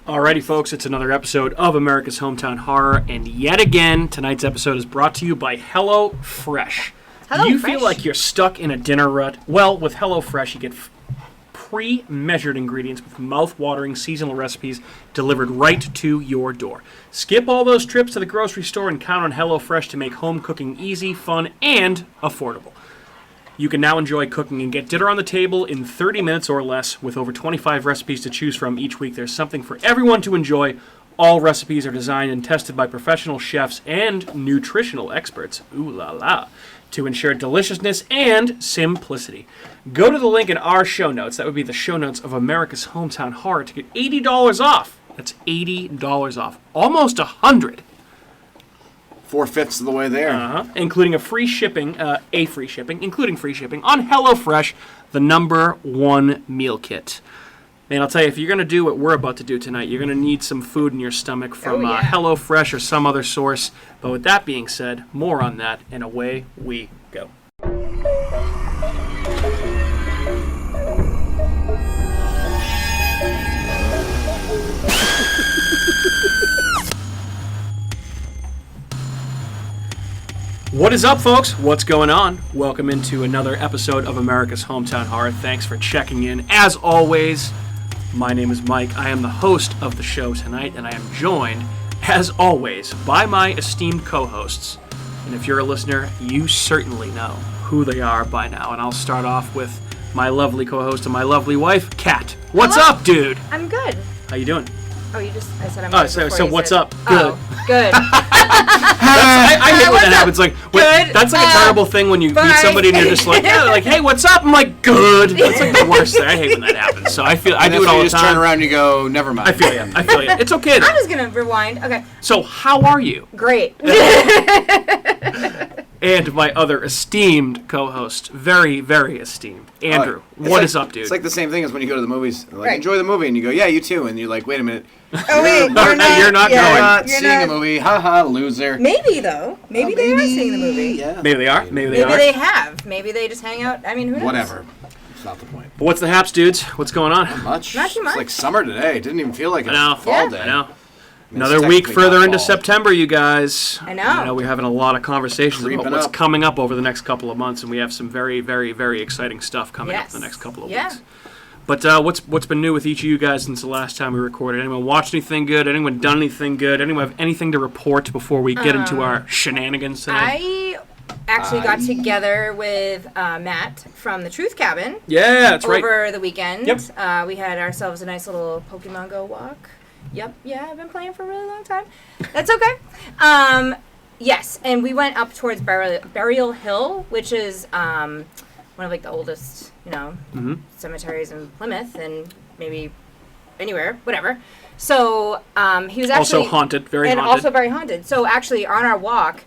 Alrighty, folks, it's another episode of America's Hometown Horror, and yet again, tonight's episode is brought to you by HelloFresh. Do you feel like you're stuck in a dinner rut? Well, with HelloFresh, you get pre-measured ingredients with mouth-watering seasonal recipes delivered right to your door. Skip all those trips to the grocery store and count on HelloFresh to make home cooking easy, fun, and affordable. You can now enjoy cooking and get dinner on the table in 30 minutes or less with over 25 recipes to choose from each week. There's something for everyone to enjoy. All recipes are designed and tested by professional chefs and nutritional experts. Ooh la la. To ensure deliciousness and simplicity. Go to the link in our show notes. That would be the show notes of America's Hometown Horror to get $80 off. That's $80 off. Almost $100. 4/5 of the way there. Including free shipping on HelloFresh, the #1 meal kit. And I'll tell you, if you're going to do what we're about to do tonight, you're going to need some food in your stomach from HelloFresh or some other source. But with that being said, more on that, and away we go. What is up, folks? What's going on? Welcome into another episode of America's Hometown Horror. Thanks for checking in. As always, my name is Mike. I am the host of the show tonight, and I am joined, as always, by my esteemed co-hosts. And if you're a listener, you certainly know who they are by now. And I'll start off with my lovely co-host and my lovely wife, Kat. What's up, dude? I'm good. How you doing? Oh, I said I'm good. So what's up? Good. Oh, good. I hate when that happens. Like, that's like a terrible thing when you meet somebody and you're just like, hey, what's up? I'm like, good. That's like the worst thing. I hate when that happens. So I do it all the time. You just turn around and you go, never mind. I feel you. It's okay though. I'm just gonna rewind. Okay. So how are you? Great. And my other esteemed co-host, very, very esteemed, Andrew. What is up, dude? It's like the same thing as when you go to the movies. Like, enjoy the movie, and you go, yeah, you too. And you're like, wait a minute. Oh, wait, you're not going. You're not seeing a movie. Haha, loser. Maybe, though. Maybe they are seeing the movie. Yeah. Maybe they are. Maybe they have. Maybe they just hang out. I mean, who knows? Whatever. It's not the point. But what's the haps, dudes? What's going on? Not much. Not too much. It's like summer today. It didn't even feel like a fall day. I know. Another week further into September, you guys. I know. I know we're having a lot of conversations about what's up. coming up over the next couple of months, and we have some very, very, very exciting stuff coming up the next couple of weeks. But what's been new with each of you guys since the last time we recorded? Anyone watched anything good? Anyone done anything good? Anyone have anything to report before we get into our shenanigans today? I actually got together with Matt from the Truth Cabin. Yeah, that's right. Over the weekend. Yep. We had ourselves a nice little Pokemon Go walk. Yep, yeah, I've been playing for a really long time. That's okay. Yes, and we went up towards Burial Hill, which is one of like the oldest, cemeteries in Plymouth and maybe anywhere, whatever. So he was actually also haunted, very haunted. And also very haunted. So actually on our walk,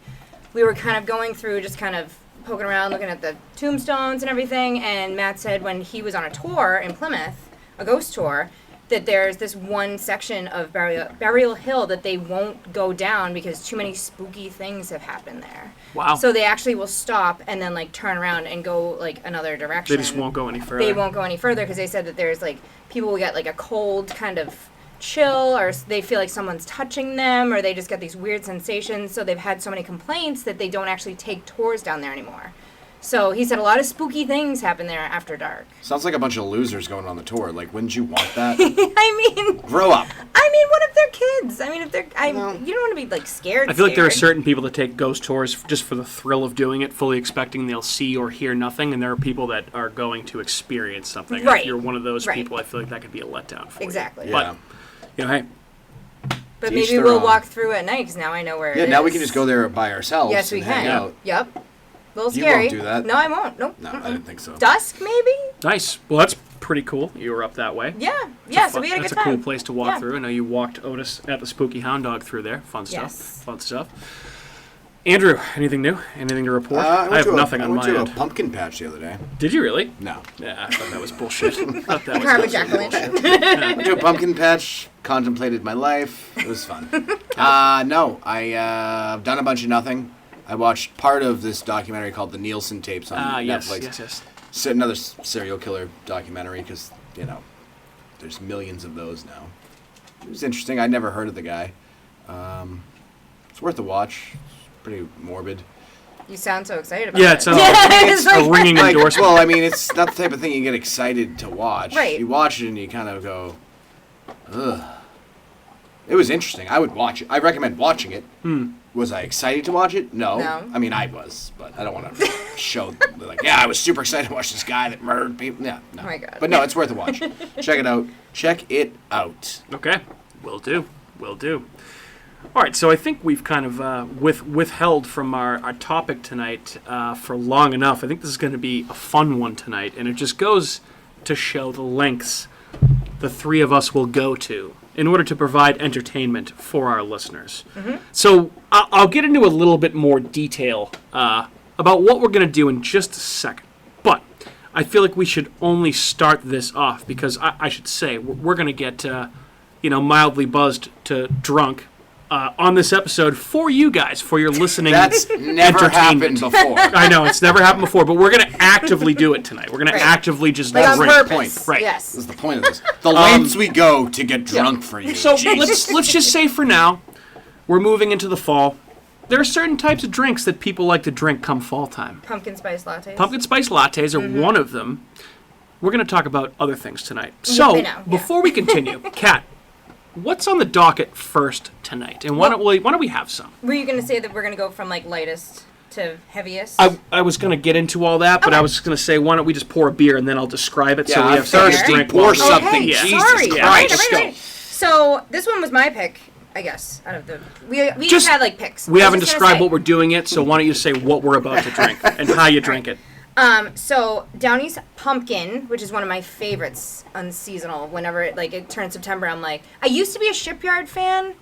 we were kind of going through, just kind of poking around, looking at the tombstones and everything, and Matt said when he was on a tour in Plymouth, a ghost tour, that there's this one section of Burial Hill that they won't go down because too many spooky things have happened there. Wow. So they actually will stop and then like turn around and go like another direction. They just won't go any further. They won't go any further because they said that there's like people will get like a cold kind of chill, or they feel like someone's touching them, or they just get these weird sensations. So they've had so many complaints that they don't actually take tours down there anymore. So he said a lot of spooky things happen there after dark. Sounds like a bunch of losers going on the tour. Like, wouldn't you want that? I mean... Grow up. I mean, what if they're kids? I mean, if they're... you don't want to be, like, scared. I feel like there are certain people that take ghost tours just for the thrill of doing it, fully expecting they'll see or hear nothing, and there are people that are going to experience something. Right. If you're one of those people, I feel like that could be a letdown for you. Exactly. Yeah. But, hey... But maybe we'll walk through at night, because now I know where it is. Yeah, now we can just go there by ourselves. Yes, we can. Out. Yep. A little scary. You won't do that. No, I won't. Nope. No, I didn't think so. Dusk, maybe? Nice. Well, that's pretty cool. You were up that way. Yeah. So we had a good time. That's a cool place to walk through. I know you walked Otis at the Spooky Hound Dog through there. Fun stuff. Yes. Fun stuff. Andrew, anything new? Anything to report? I have nothing on my end. I went to a pumpkin patch the other day. Did you really? No. Yeah, I thought that was bullshit. Jack-o'-lantern. Went to a pumpkin patch, contemplated my life. It was fun. No, I've done a bunch of nothing. I watched part of this documentary called The Nielsen Tapes on Netflix. Yes. It's another serial killer documentary because, there's millions of those now. It was interesting. I'd never heard of the guy. It's worth a watch. It's pretty morbid. You sound so excited about it. Yeah, it sounds like it's a ringing endorsement. Well, I mean, it's not the type of thing you get excited to watch. Right. You watch it and you kind of go, ugh. It was interesting. I would watch it. I recommend watching it. Was I excited to watch it? No. I mean, I was, but I don't want to show, like, yeah, I was super excited to watch this guy that murdered people. Yeah, no. Oh my God. But no, it's worth a watch. Check it out. Check it out. Okay. Will do. All right, so I think we've kind of withheld from our topic tonight for long enough. I think this is going to be a fun one tonight, and it just goes to show the lengths the three of us will go to in order to provide entertainment for our listeners. So I'll get into a little bit more detail about what we're going to do in just a second. But I feel like we should only start this off because I should say we're going to get mildly buzzed to drunk on this episode for you guys, for your listening That's never happened before. I know, it's never happened before, but we're going to actively do it tonight. We're going to actively just Like on drink. purpose. Right. Yes. This is the point of this. The lengths we go to get drunk for you. So Jesus. let's just say for now, we're moving into the fall. There are certain types of drinks that people like to drink come fall time. Pumpkin spice lattes. Pumpkin spice lattes are one of them. We're going to talk about other things tonight. I So, know, yeah. before we continue, Kat, what's on the docket first tonight? And why don't we have some? Were you going to say that we're going to go from like lightest to heaviest? I was going to get into all that, but I was going to say, why don't we just pour a beer and then I'll describe it so we I'm have something to thirsty. drink. Pour while we- something. Okay, Jesus sorry. Christ. All right. Let's go. So this one was my pick, I guess. Out of the we just had like picks. We I was haven't just gonna described say, what we're doing yet, so why don't you say what we're about to drink and how you drink it? So Downeast Pumpkin, which is one of my favorites unseasonal. Whenever it turns September, I'm like, I used to be a Shipyard fan.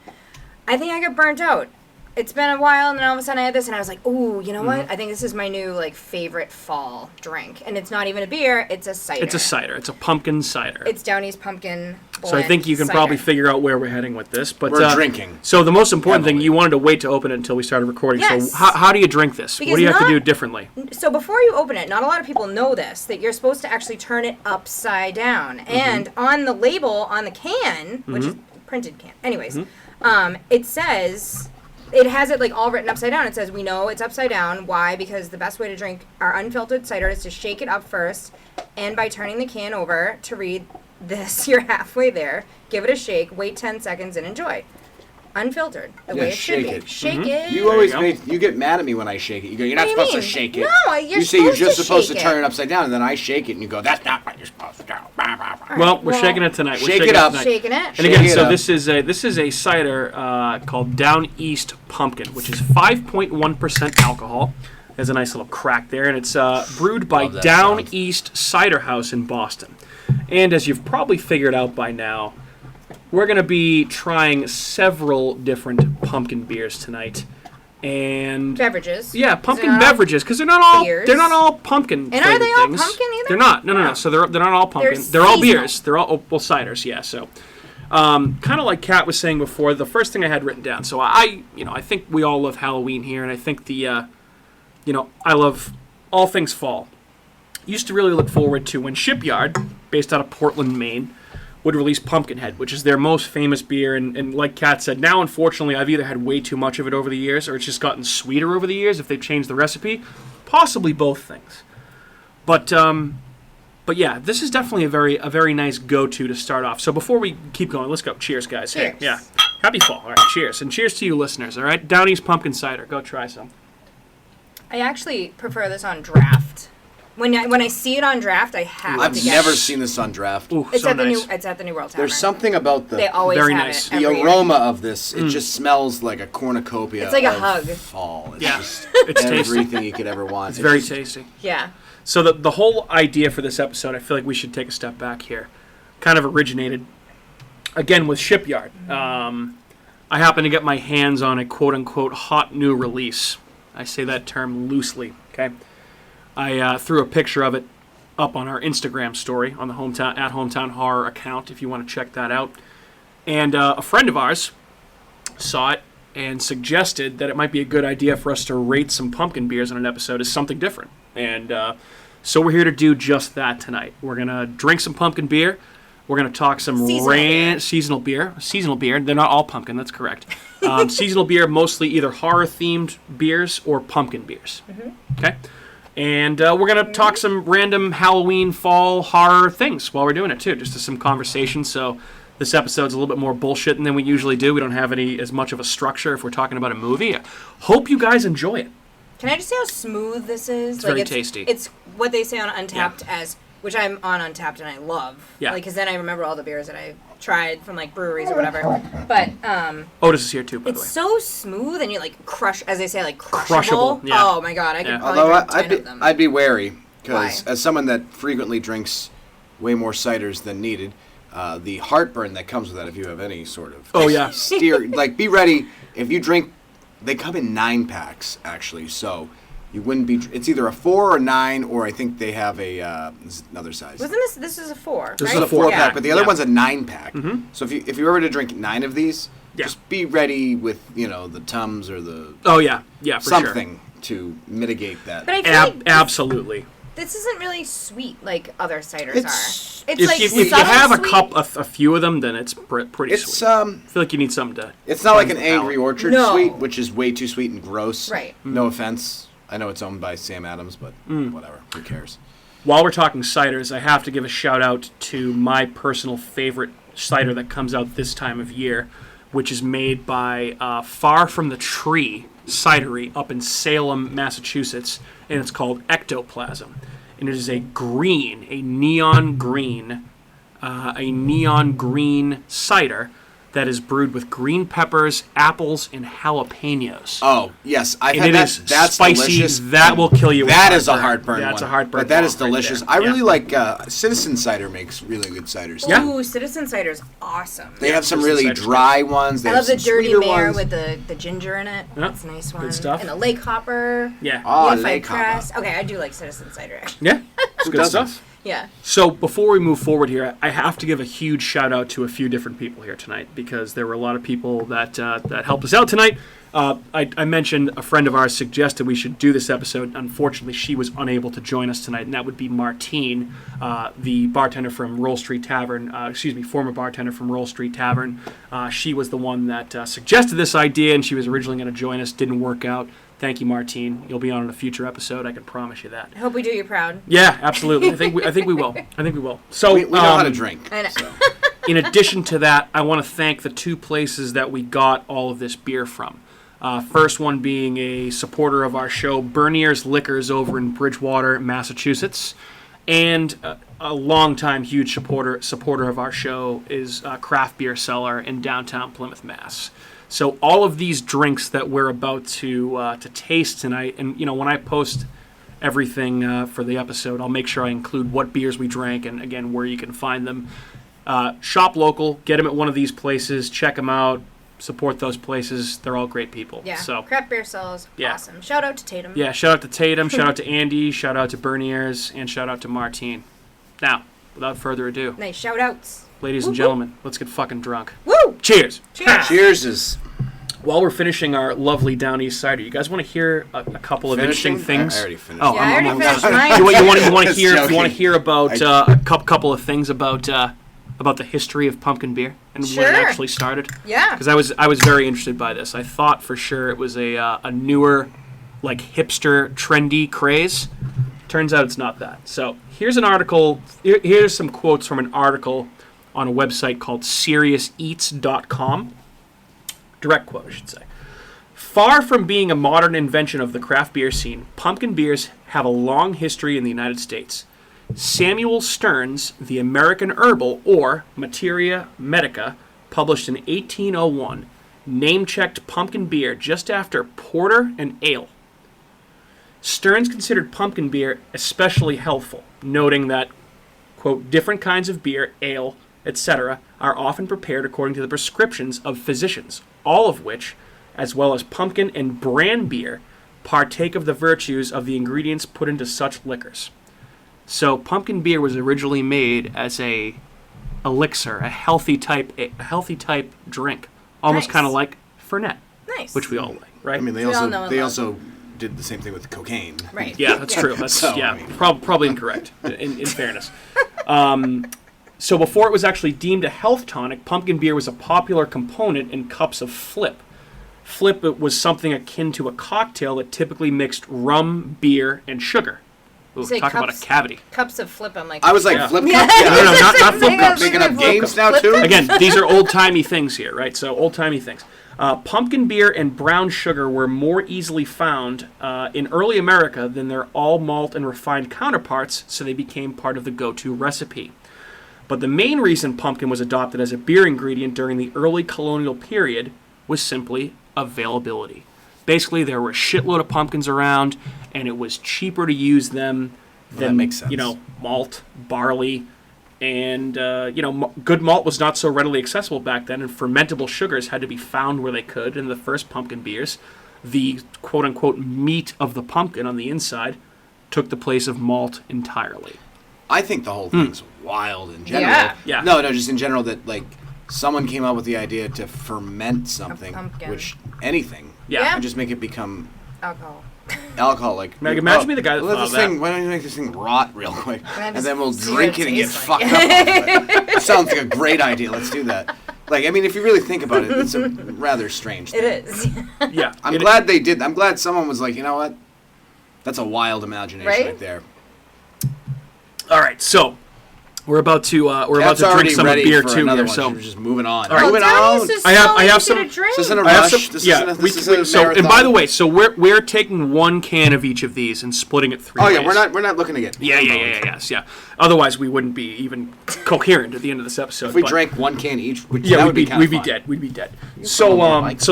I think I got burnt out. It's been a while, and then all of a sudden I had this, and I was like, ooh, you know what? I think this is my new favorite fall drink, and it's not even a beer; it's a cider. It's a cider. It's a pumpkin cider. It's Downeast Pumpkin. So I think you can cider. probably figure out where we're heading with this. But We're drinking. So the most important thing, Heavily. you wanted to wait to open it until we started recording. Yes. So how do you drink this? Because What do you have to not- do differently? So before you open it, not a lot of people know this, that you're supposed to actually turn it upside down. And on the label, on the can, which is printed can, anyways, it says, it has it all written upside down. It says, we know it's upside down. Why? Because the best way to drink our unfiltered cider is to shake it up first, and by turning the can over to read this, you're halfway there, give it a shake, wait 10 seconds, and enjoy. Unfiltered, the way it should shake be. it. Shake it. You always There you you get mad at me when I shake it. You go, you're not What do you supposed to mean? shake it. No, you're you say you're just supposed to supposed to shake turn it. it upside down, and then I shake it, and you go, that's not what you're supposed to do. Well, we're shaking it tonight. We're Shake shaking it up. tonight. Shaking it. And again, Shake it so up. this is a cider called Downeast Pumpkin, which is 5.1% alcohol. There's a nice little crack there, and it's brewed by Love that Downeast Cider House in Boston. And as you've probably figured out by now, we're going to be trying several different pumpkin beers tonight. And Beverages. yeah, Is pumpkin it all beverages, because they're not all And pumpkin. are flavored they all things. pumpkin either? They're not. No. Oh. So they're not all pumpkin. They're They're all seasonal. beers. They're all ciders. Yeah. So, kind of like Kat was saying before, the first thing I had written down. So I think we all love Halloween here, and I think I love all things fall. Used to really look forward to when Shipyard, based out of Portland, Maine, would release Pumpkinhead, which is their most famous beer. And like Kat said, now unfortunately I've either had way too much of it over the years, or it's just gotten sweeter over the years if they've changed the recipe. Possibly both things. But yeah, this is definitely a very nice go-to to start off. So before we keep going, let's go. Cheers, guys. Cheers. Hey, yeah. Happy fall. All right, cheers. And cheers to you listeners, all right? Downeast Pumpkin Cider. Go try some. I actually prefer this on draft. When I see it on draft, I have I've to get never it. seen this on draft. Ooh, It's so at nice. it's at the New World Tavern. There's something about They the always Very have nice. it. the every year. aroma of this. It just smells like a cornucopia. It's like a of hug. Fall. It's Yeah. just It's tasty. everything you could ever want. It's very tasty. Yeah. So the whole idea for this episode, I feel like we should take a step back here, kind of originated, again, with Shipyard. I happened to get my hands on a quote-unquote hot new release. I say that term loosely, okay? I threw a picture of it up on our Instagram story on the Hometown Horror account, if you want to check that out. And a friend of ours saw it and suggested that it might be a good idea for us to rate some pumpkin beers on an episode as something different. And so we're here to do just that tonight. We're going to drink some pumpkin beer. We're going to talk some seasonal beer. Seasonal beer. They're not all pumpkin. That's correct. Seasonal beer, mostly either horror-themed beers or pumpkin beers. Okay? And we're going to talk some random Halloween, fall, horror things while we're doing it, too. Just some conversation. So this episode's a little bit more bullshit than we usually do. We don't have as much of a structure if we're talking about a movie. Hope you guys enjoy it. Can I just say how smooth this is? It's very tasty. It's what they say on Untapped as, which I'm on Untapped and I love. Yeah. Because then I remember all the beers that I tried from breweries or whatever. But Otis is here too, by the way. It's so smooth and you crush, as they say, crushable. Yeah. Oh my god, I could probably drink 10 of them. I'd be wary because as someone that frequently drinks way more ciders than needed, the heartburn that comes with that if you have any sort of steer, be ready if you drink. They come in 9-packs, actually, so you wouldn't be... It's either a 4 or 9, or I think they have another size. Wasn't this is a 4, This is a 4-pack, but the other one's a 9-pack. Mm-hmm. So if you were to drink 9 of these, just be ready with, the Tums or the... Oh, yeah, for something to mitigate that. But I feel absolutely. This isn't really sweet like other ciders are. If you have a few of them, then it's pretty sweet. I feel like you need something to... It's not like an Angry Orchard sweet, which is way too sweet and gross. Right. No offense. I know it's owned by Sam Adams, but whatever. Who cares? While we're talking ciders, I have to give a shout out to my personal favorite cider that comes out this time of year, which is made by Far From the Tree Cidery up in Salem, Massachusetts, and it's called Ectoplasm. And it is a neon green cider that is brewed with green peppers, apples, and jalapenos. Oh, yes. I've had that. That's spicy. Delicious. That will kill you. That is a heartburn That's one. a heartburn. But that is delicious. Right I really like Citizen Cider makes really good ciders. Yeah. Ooh, Citizen Cider's awesome. They have some really dry ones. They I love the Dirty Mare with the ginger in it. That's a nice one. Good stuff. And the Lake Hopper. Yeah. Oh, Lake Hopper. Okay, I do like Citizen Cider, actually. Yeah. It's good stuff. Yeah. So before we move forward here, I have to give a huge shout out to a few different people here tonight because there were a lot of people that helped us out tonight. I mentioned a friend of ours suggested we should do this episode. Unfortunately, she was unable to join us tonight, and that would be Martine, the bartender from Roll Street Tavern. Former bartender from Roll Street Tavern. She was the one that suggested this idea, and she was originally going to join us. Didn't work out. Thank you, Martine. You'll be on in a future episode. I can promise you that. I hope we do you proud. Yeah, absolutely. I think we will. So we know how to drink. I know. So. In addition to that, I want to thank the two places that we got all of this beer from. First one being a supporter of our show, Bernier's Liquors over in Bridgewater, Massachusetts. And a longtime huge supporter of our show is Craft Beer Cellar in downtown Plymouth, Mass. So all of these drinks that we're about to taste tonight, and when I post everything for the episode, I'll make sure I include what beers we drank and, again, where you can find them. Shop local, get them at one of these places, check them out, support those places. They're all great people. Yeah, so, Craft Beer Cellar is awesome. Shout out to Tatum. Yeah, shout out to Tatum, shout out to Andy, shout out to Bernier's, and shout out to Martine. Now, without further ado. Nice shout outs. Ladies and gentlemen, let's get fucking drunk. Woo! Cheers! Cheers. While we're finishing our lovely Downeast cider, you guys want to hear a couple of interesting things? I already finished. Oh, I already finished mine. You want to hear about a couple of things about the history of pumpkin beer and when it actually started? Yeah. Because I was very interested by this. I thought for sure it was a newer, hipster, trendy craze. Turns out it's not that. So here's an article. Here's some quotes from an article on a website called SeriousEats.com. Direct quote, I should say. Far from being a modern invention of the craft beer scene, pumpkin beers have a long history in the United States. Samuel Stern's The American Herbal, or Materia Medica, published in 1801, name-checked pumpkin beer just after porter and ale. Stearns considered pumpkin beer especially healthful, noting that, quote, different kinds of beer, ale, etc., are often prepared according to the prescriptions of physicians, all of which, as well as pumpkin and bran beer, partake of the virtues of the ingredients put into such liquors. So pumpkin beer was originally made as a elixir, a healthy type drink, almost kind of like Fernet, which we all like, right? I mean, they also did the same thing with cocaine. Right. Yeah, that's true. That's probably incorrect. In fairness. So before it was actually deemed a health tonic, pumpkin beer was a popular component in cups of flip. Flip was something akin to a cocktail that typically mixed rum, beer, and sugar. Ooh, talk about a cavity. Cups of flip, I'm like... I was like, flip cups? Yeah. No, not flip cups. Making up games now, too? Again, these are old-timey things here, right? So old-timey things. Pumpkin beer and brown sugar were more easily found in early America than their all-malt and refined counterparts, so they became part of the go-to recipe. But the main reason pumpkin was adopted as a beer ingredient during the early colonial period was simply availability. Basically, there were a shitload of pumpkins around, and it was cheaper to use them than, that makes sense. Malt, barley, and, good malt was not so readily accessible back then, and fermentable sugars had to be found where they could. And the first pumpkin beers, the quote-unquote meat of the pumpkin on the inside, took the place of malt entirely. I think the whole thing's wild in general. Yeah. No, just in general that, someone came up with the idea to ferment something, which anything, and just make it become alcohol. Meg, imagine me the guy that thought of that. Why don't you make this thing rot real quick, and then we'll drink it and get fucked up. That sounds like a great idea. Let's do that. If you really think about it, it's a rather strange thing. It is. Yeah. I'm glad they did. I'm glad someone was like, you know what? That's a wild imagination right there. All right, so we're about to drink some beer too here. So we're just moving on. All right, moving on. I have some. This isn't a rush. This is a and by the way, so we're taking one can of each of these and splitting it 3 ways. Oh yeah, we're not looking to get. Yeah. Otherwise, we wouldn't be even coherent at the end of this episode. If we drank one can each, we'd be dead. We'd be dead. So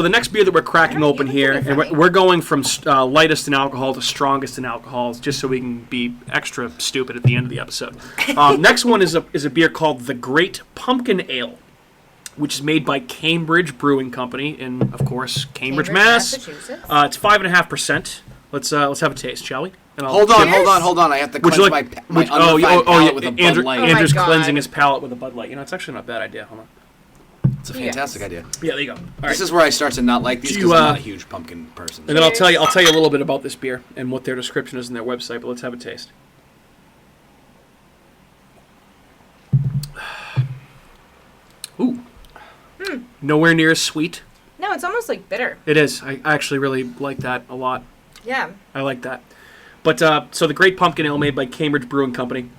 the next beer that we're cracking open here, and we're going from lightest in alcohol to strongest in alcohol, just so we can be extra stupid at the end of the episode. Next one is a beer called the Great Pumpkin Ale, which is made by Cambridge Brewing Company in, of course, Cambridge, Mass. Massachusetts. It's 5.5%. Let's have a taste, shall we? Hold on. I have to cleanse my palate with a Bud Light. Andrew's cleansing his palate with a Bud Light. It's actually not a bad idea. Hold on. It's a fantastic idea. Yeah, there you go. All right. This is where I start to not like these because I'm not a huge pumpkin person. And then I'll tell you a little bit about this beer and what their description is in their website. But let's have a taste. Ooh. Nowhere near as sweet. No, it's almost like bitter. It is. I actually really like that a lot. Yeah. I like that. But, so the Great Pumpkin Ale made by Cambridge Brewing Company,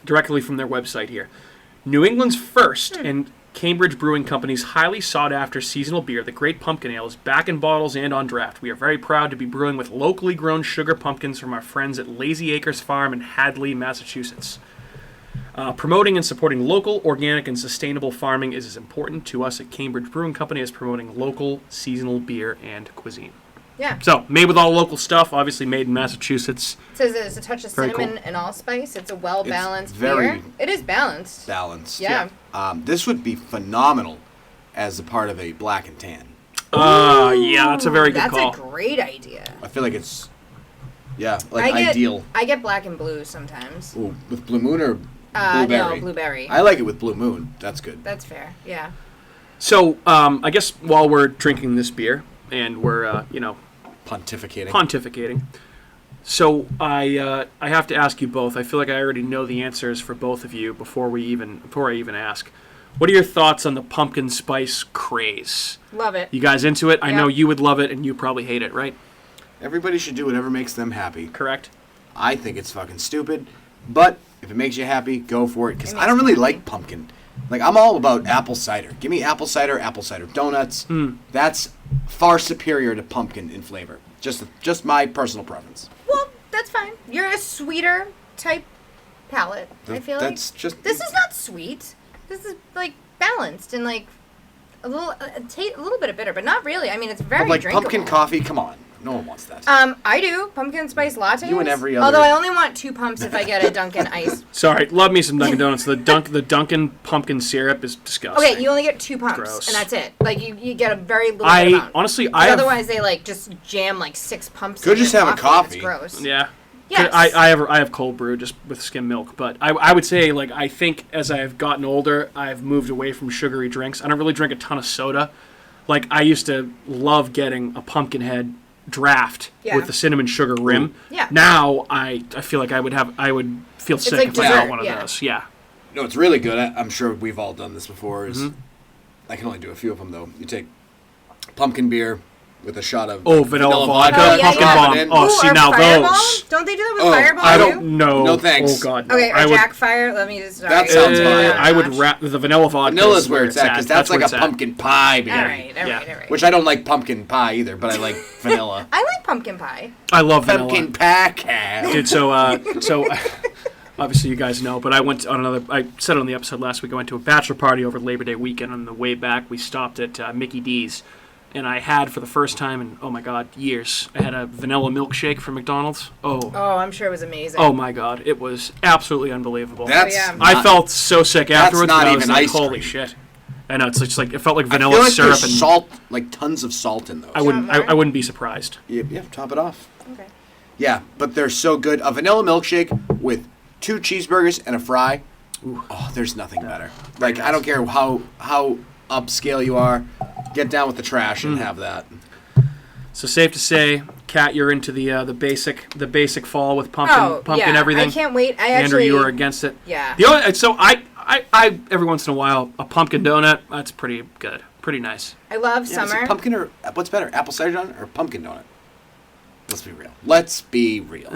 directly from their website here. New England's first and Cambridge Brewing Company's highly sought-after seasonal beer, the Great Pumpkin Ale, is back in bottles and on draft. We are very proud to be brewing with locally grown sugar pumpkins from our friends at Lazy Acres Farm in Hadley, Massachusetts. Promoting and supporting local, organic, and sustainable farming is as important to us at Cambridge Brewing Company as promoting local, seasonal beer and cuisine. Yeah. So, made with all local stuff, obviously made in Massachusetts. It says there's a touch of cinnamon and allspice. It's a well-balanced beer. It is balanced. Yeah. This would be phenomenal as a part of a black and tan. Yeah, that's a very good call. That's a great idea. I feel like it's, ideal. I get black and blue sometimes. Ooh, with Blue Moon or blueberry? No, blueberry. I like it with Blue Moon. That's good. That's fair, yeah. So, I guess while we're drinking this beer, and we're, pontificating. So I have to ask you both. I feel like I already know the answers for both of you before I even ask. What are your thoughts on the pumpkin spice craze? Love it. You guys into it? I know you would love it, and you probably hate it, right? Everybody should do whatever makes them happy. Correct. I think it's fucking stupid, but if it makes you happy, go for it. Because I don't really like pumpkin. I'm all about apple cider. Give me apple cider donuts. That's far superior to pumpkin in flavor. Just my personal preference. Well, that's fine. You're a sweeter type palate. I feel this is not sweet. This is balanced and a little bit of bitter, but not really. I mean, it's very drinkable. Pumpkin coffee. Come on. No one wants that. I do. Pumpkin spice lattes. You and every other. Although I only want 2 pumps if I get a Dunkin' Ice. Sorry, love me some Dunkin' Donuts. The Dunkin' pumpkin syrup is disgusting. Okay, you only get 2 pumps, gross. And that's it. You get a very little amount. Honestly, otherwise they just jam 6 pumps. Could just have a coffee. It's gross. Yeah. Yes. I have cold brew just with skim milk, but I would say I think as I've gotten older, I've moved away from sugary drinks. I don't really drink a ton of soda. I used to love getting a Pumpkinhead draft with the cinnamon sugar rim. Yeah. Now I feel like I would feel sick if I got one of those. Yeah. No, it's really good. I'm sure we've all done this before. I can only do a few of them, though. You take pumpkin beer with a shot of vanilla vodka, pumpkin bomb. Oh, see, now Fireball? those. Don't they do that with Fireball? I don't know. No thanks. Oh, God, no. Okay, or Jack Fire. Let me just... That sounds fine. I would wrap the vanilla vodka. Vanilla's where it's at, because that's like a pumpkin pie beer. All right. Which I don't like pumpkin pie either, but I like vanilla. I like pumpkin pie. I love vanilla. Pumpkin pie. Dude, so obviously you guys know, but I went on I said it on the episode last week, I went to a bachelor party over Labor Day weekend. On the way back, we stopped at Mickey D's, and I had, for the first time in, oh my God, years, I had a vanilla milkshake from McDonald's. Oh, I'm sure it was amazing. Oh my God, it was absolutely unbelievable. I felt so sick afterwards. Not I even was like, ice holy cream. shit. I know, it's just like, it felt like vanilla I feel like syrup. there's and salt, like tons of salt in those. I wouldn't be surprised. Yeah, top it off. Okay. Yeah, but they're so good. A vanilla milkshake with 2 cheeseburgers and a fry. Ooh. Oh, there's nothing better. Like, nice. I don't care how upscale you are, get down with the trash and have that. So safe to say, Kat, you're into the basic fall with pumpkin everything. I can't wait. Andrew, you were against it. Yeah. So I every once in a while, a pumpkin donut, that's pretty good, pretty nice. I love summer. Pumpkin or what's better, apple cider donut or pumpkin donut? Let's be real.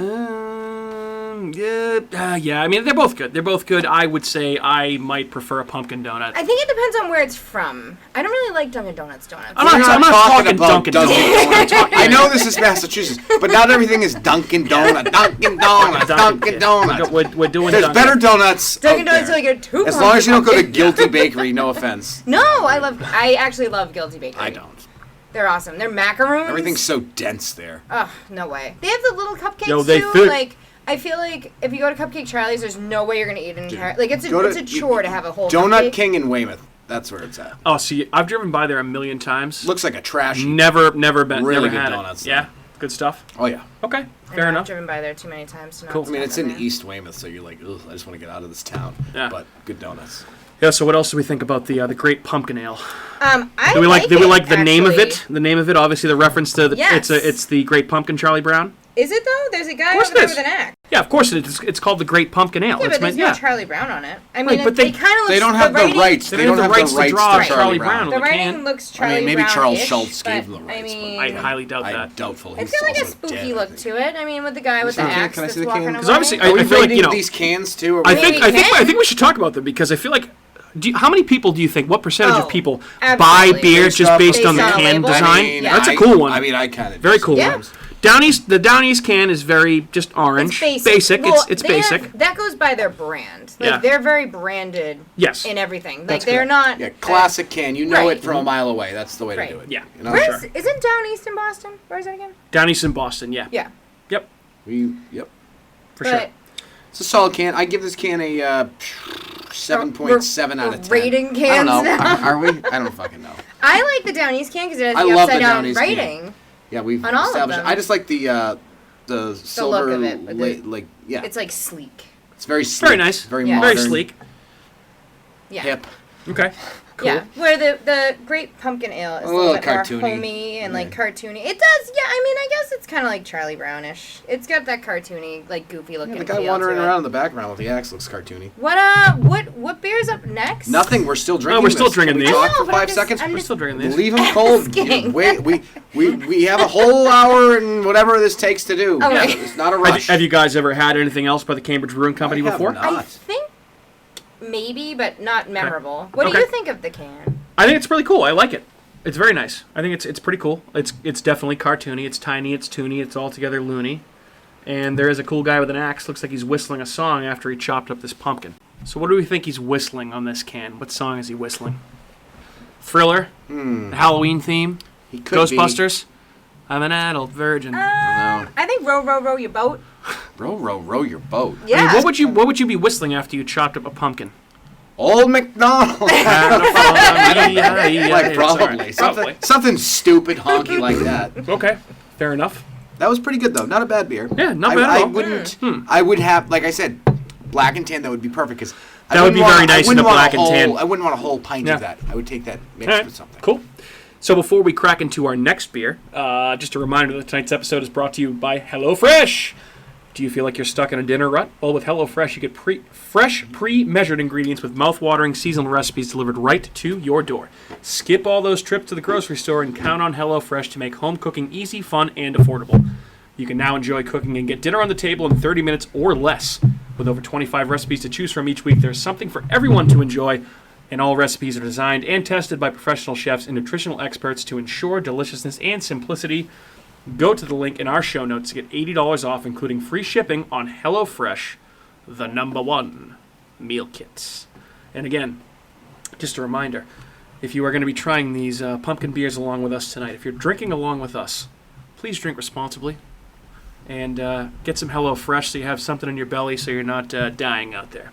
Yeah. I mean, they're both good. I would say I might prefer a pumpkin donut. I think it depends on where it's from. I don't really like Dunkin' Donuts donuts. I'm not talking Dunkin' Donuts. I know this is Massachusetts, but not everything is Dunkin' Donut. Dunkin' Donuts. We're doing. There's better donuts. Dunkin' Donuts are like 2. As long as you don't go to Guilty Bakery. No offense. No, I actually love Guilty Bakery. I don't. They're awesome. They're macaroons. Everything's so dense there. Oh, no way. They have the little cupcakes too. Like, I feel like if you go to Cupcake Charlie's, there's no way you're gonna eat an entire. Like, it's a chore to have a whole. Donut cupcake. King in Weymouth. That's where it's at. Oh, see, I've driven by there a million times. Looks like a trash. Never been. Really never had good donuts. It. Yeah, good stuff. Oh yeah. Okay, fair enough. I've driven by there too many times. To cool. I mean, it's in East Weymouth, so you're like, ugh, I just want to get out of this town. Yeah. But good donuts. Yeah. So what else do we think about the Great Pumpkin Ale? Do we like the name of it? The name of it, obviously, the reference to it's the Great Pumpkin Charlie Brown. Is it though? There's a guy over there with an axe. Yeah, of course it is. It's called the Great Pumpkin Ale. Yeah, but there's no Charlie Brown on it. I mean, but they kind of. They don't have the rights. They don't have the rights to draw Charlie Brown. The writing looks Charlie Brown. Maybe Charles Schultz gave them the rights. I highly doubt that. Doubtful. It's got like a spooky look to it. I mean, with the guy with the axe that's walking around. Because obviously, I feel like these cans too. I think we should talk about them because I feel like. How many people do you think? What percentage of people buy beer just based on the can design? That's a cool one. I mean, I kind of very cool one. The Downeast can is very just orange. It's basic. It's basic. That goes by their brand. Like they're very branded. Yes. In everything. Like they're not. Yeah, classic can. You know it from a mile away. That's the way to do it. Yeah. Isn't Downeast in Boston? Where is it again? Downeast in Boston. Yeah. Yeah. Yep. For sure. It's a solid can. I give this can a 7.7 out of 10. Rating cans. I don't know. Are we? I don't fucking know. I like the Downeast can because it has the upside down writing. Can. Yeah, we've on all established. Of them. I just like the silver. Look of it. Yeah. It's like sleek. It's very sleek. Very nice. Very modern. Very sleek. Yeah. Hip. Okay. Cool. Yeah, where the Great Pumpkin Ale is a little bit cartoony. more homey and like cartoony. It does, yeah. I mean, I guess it's kind of like Charlie Brownish. It's got that cartoony, like goofy looking. Yeah, the guy wandering around in the background with the axe looks cartoony. What beer's up next? Nothing. We're still drinking. No, we're still drinking these. Talk for 5 seconds. We're still drinking these. Leave them cold. We have a whole hour and whatever this takes to do. Okay. Yeah, it's not a rush. Have you guys ever had anything else by the Cambridge Brewing Company before? I think maybe, but not memorable. What do you think of the can? I think it's really cool. I like it. It's very nice. I think it's pretty cool. It's definitely cartoony. It's tiny. It's toony. It's altogether loony. And there is a cool guy with an axe. Looks like he's whistling a song after he chopped up this pumpkin. So what do we think he's whistling on this can? What song is he whistling? Thriller? The Halloween theme? He could Ghostbusters? I'm an adult virgin. I think row, row, row your boat. Row your boat. Yeah. I mean, what would you be whistling after you chopped up a pumpkin? Old MacDonald. Like probably. Something stupid, honky like that. Okay, fair enough. That was pretty good though. Not a bad beer. Yeah, not bad at all. I wouldn't. I would have, like I said, black and tan. That would be perfect because that would be very nice in a black and tan. I wouldn't want a whole pint of that. I would take that mixed with something. Cool. So before we crack into our next beer, just a reminder that tonight's episode is brought to you by HelloFresh. Do you feel like you're stuck in a dinner rut? Well, with HelloFresh, you get fresh, pre-measured ingredients with mouth-watering seasonal recipes delivered right to your door. Skip all those trips to the grocery store and count on HelloFresh to make home cooking easy, fun, and affordable. You can now enjoy cooking and get dinner on the table in 30 minutes or less. With over 25 recipes to choose from each week, there's something for everyone to enjoy, and all recipes are designed and tested by professional chefs and nutritional experts to ensure deliciousness and simplicity. Go to the link in our show notes to get $80 off, including free shipping on HelloFresh, the #1 meal kits. And again, just a reminder, if you are going to be trying these pumpkin beers along with us tonight, if you're drinking along with us, please drink responsibly and get some HelloFresh so you have something in your belly so you're not dying out there.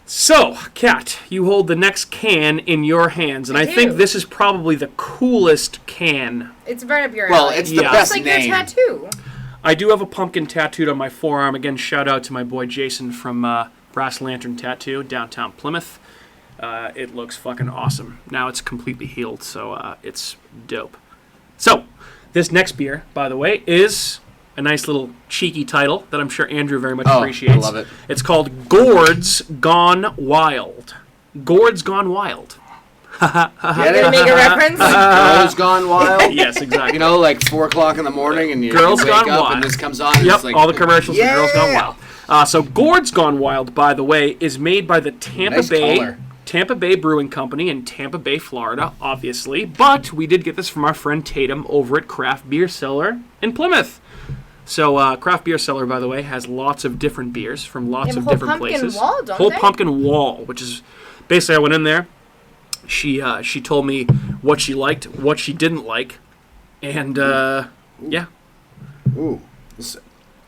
So, Kat, you hold the next can in your hands, and I think this is probably the coolest can. It's right up your alley. Well, it's the best name. name. It's like your tattoo. I do have a pumpkin tattooed on my forearm. Again, shout out to my boy Jason from Brass Lantern Tattoo, downtown Plymouth. It looks fucking awesome. Now it's completely healed, so it's dope. So, this next beer, by the way, is a nice little cheeky title that I'm sure Andrew very much appreciates. I love it. It's called Gourds Gone Wild. Gourds Gone Wild. Get Gonna make a reference? Girls Gone Wild? Yes, exactly. You know, like 4 o'clock in the morning and you Girls wake Gone up Wild. and this comes on and Yep, it's like... all the commercials for Girls Gone Yeah! Wild. So Gourds Gone Wild, by the way, is made by the Nice color. Tampa Bay Brewing Company in Tampa Bay, Florida, obviously. But we did get this from our friend Tatum over at Craft Beer Cellar in Plymouth. So Craft Beer Cellar, by the way, has lots of different beers from lots of different places. Whole Pumpkin Wall, Whole don't they? Pumpkin Wall, which is basically I went in there. She told me what she liked, what she didn't like, and yeah. Ooh.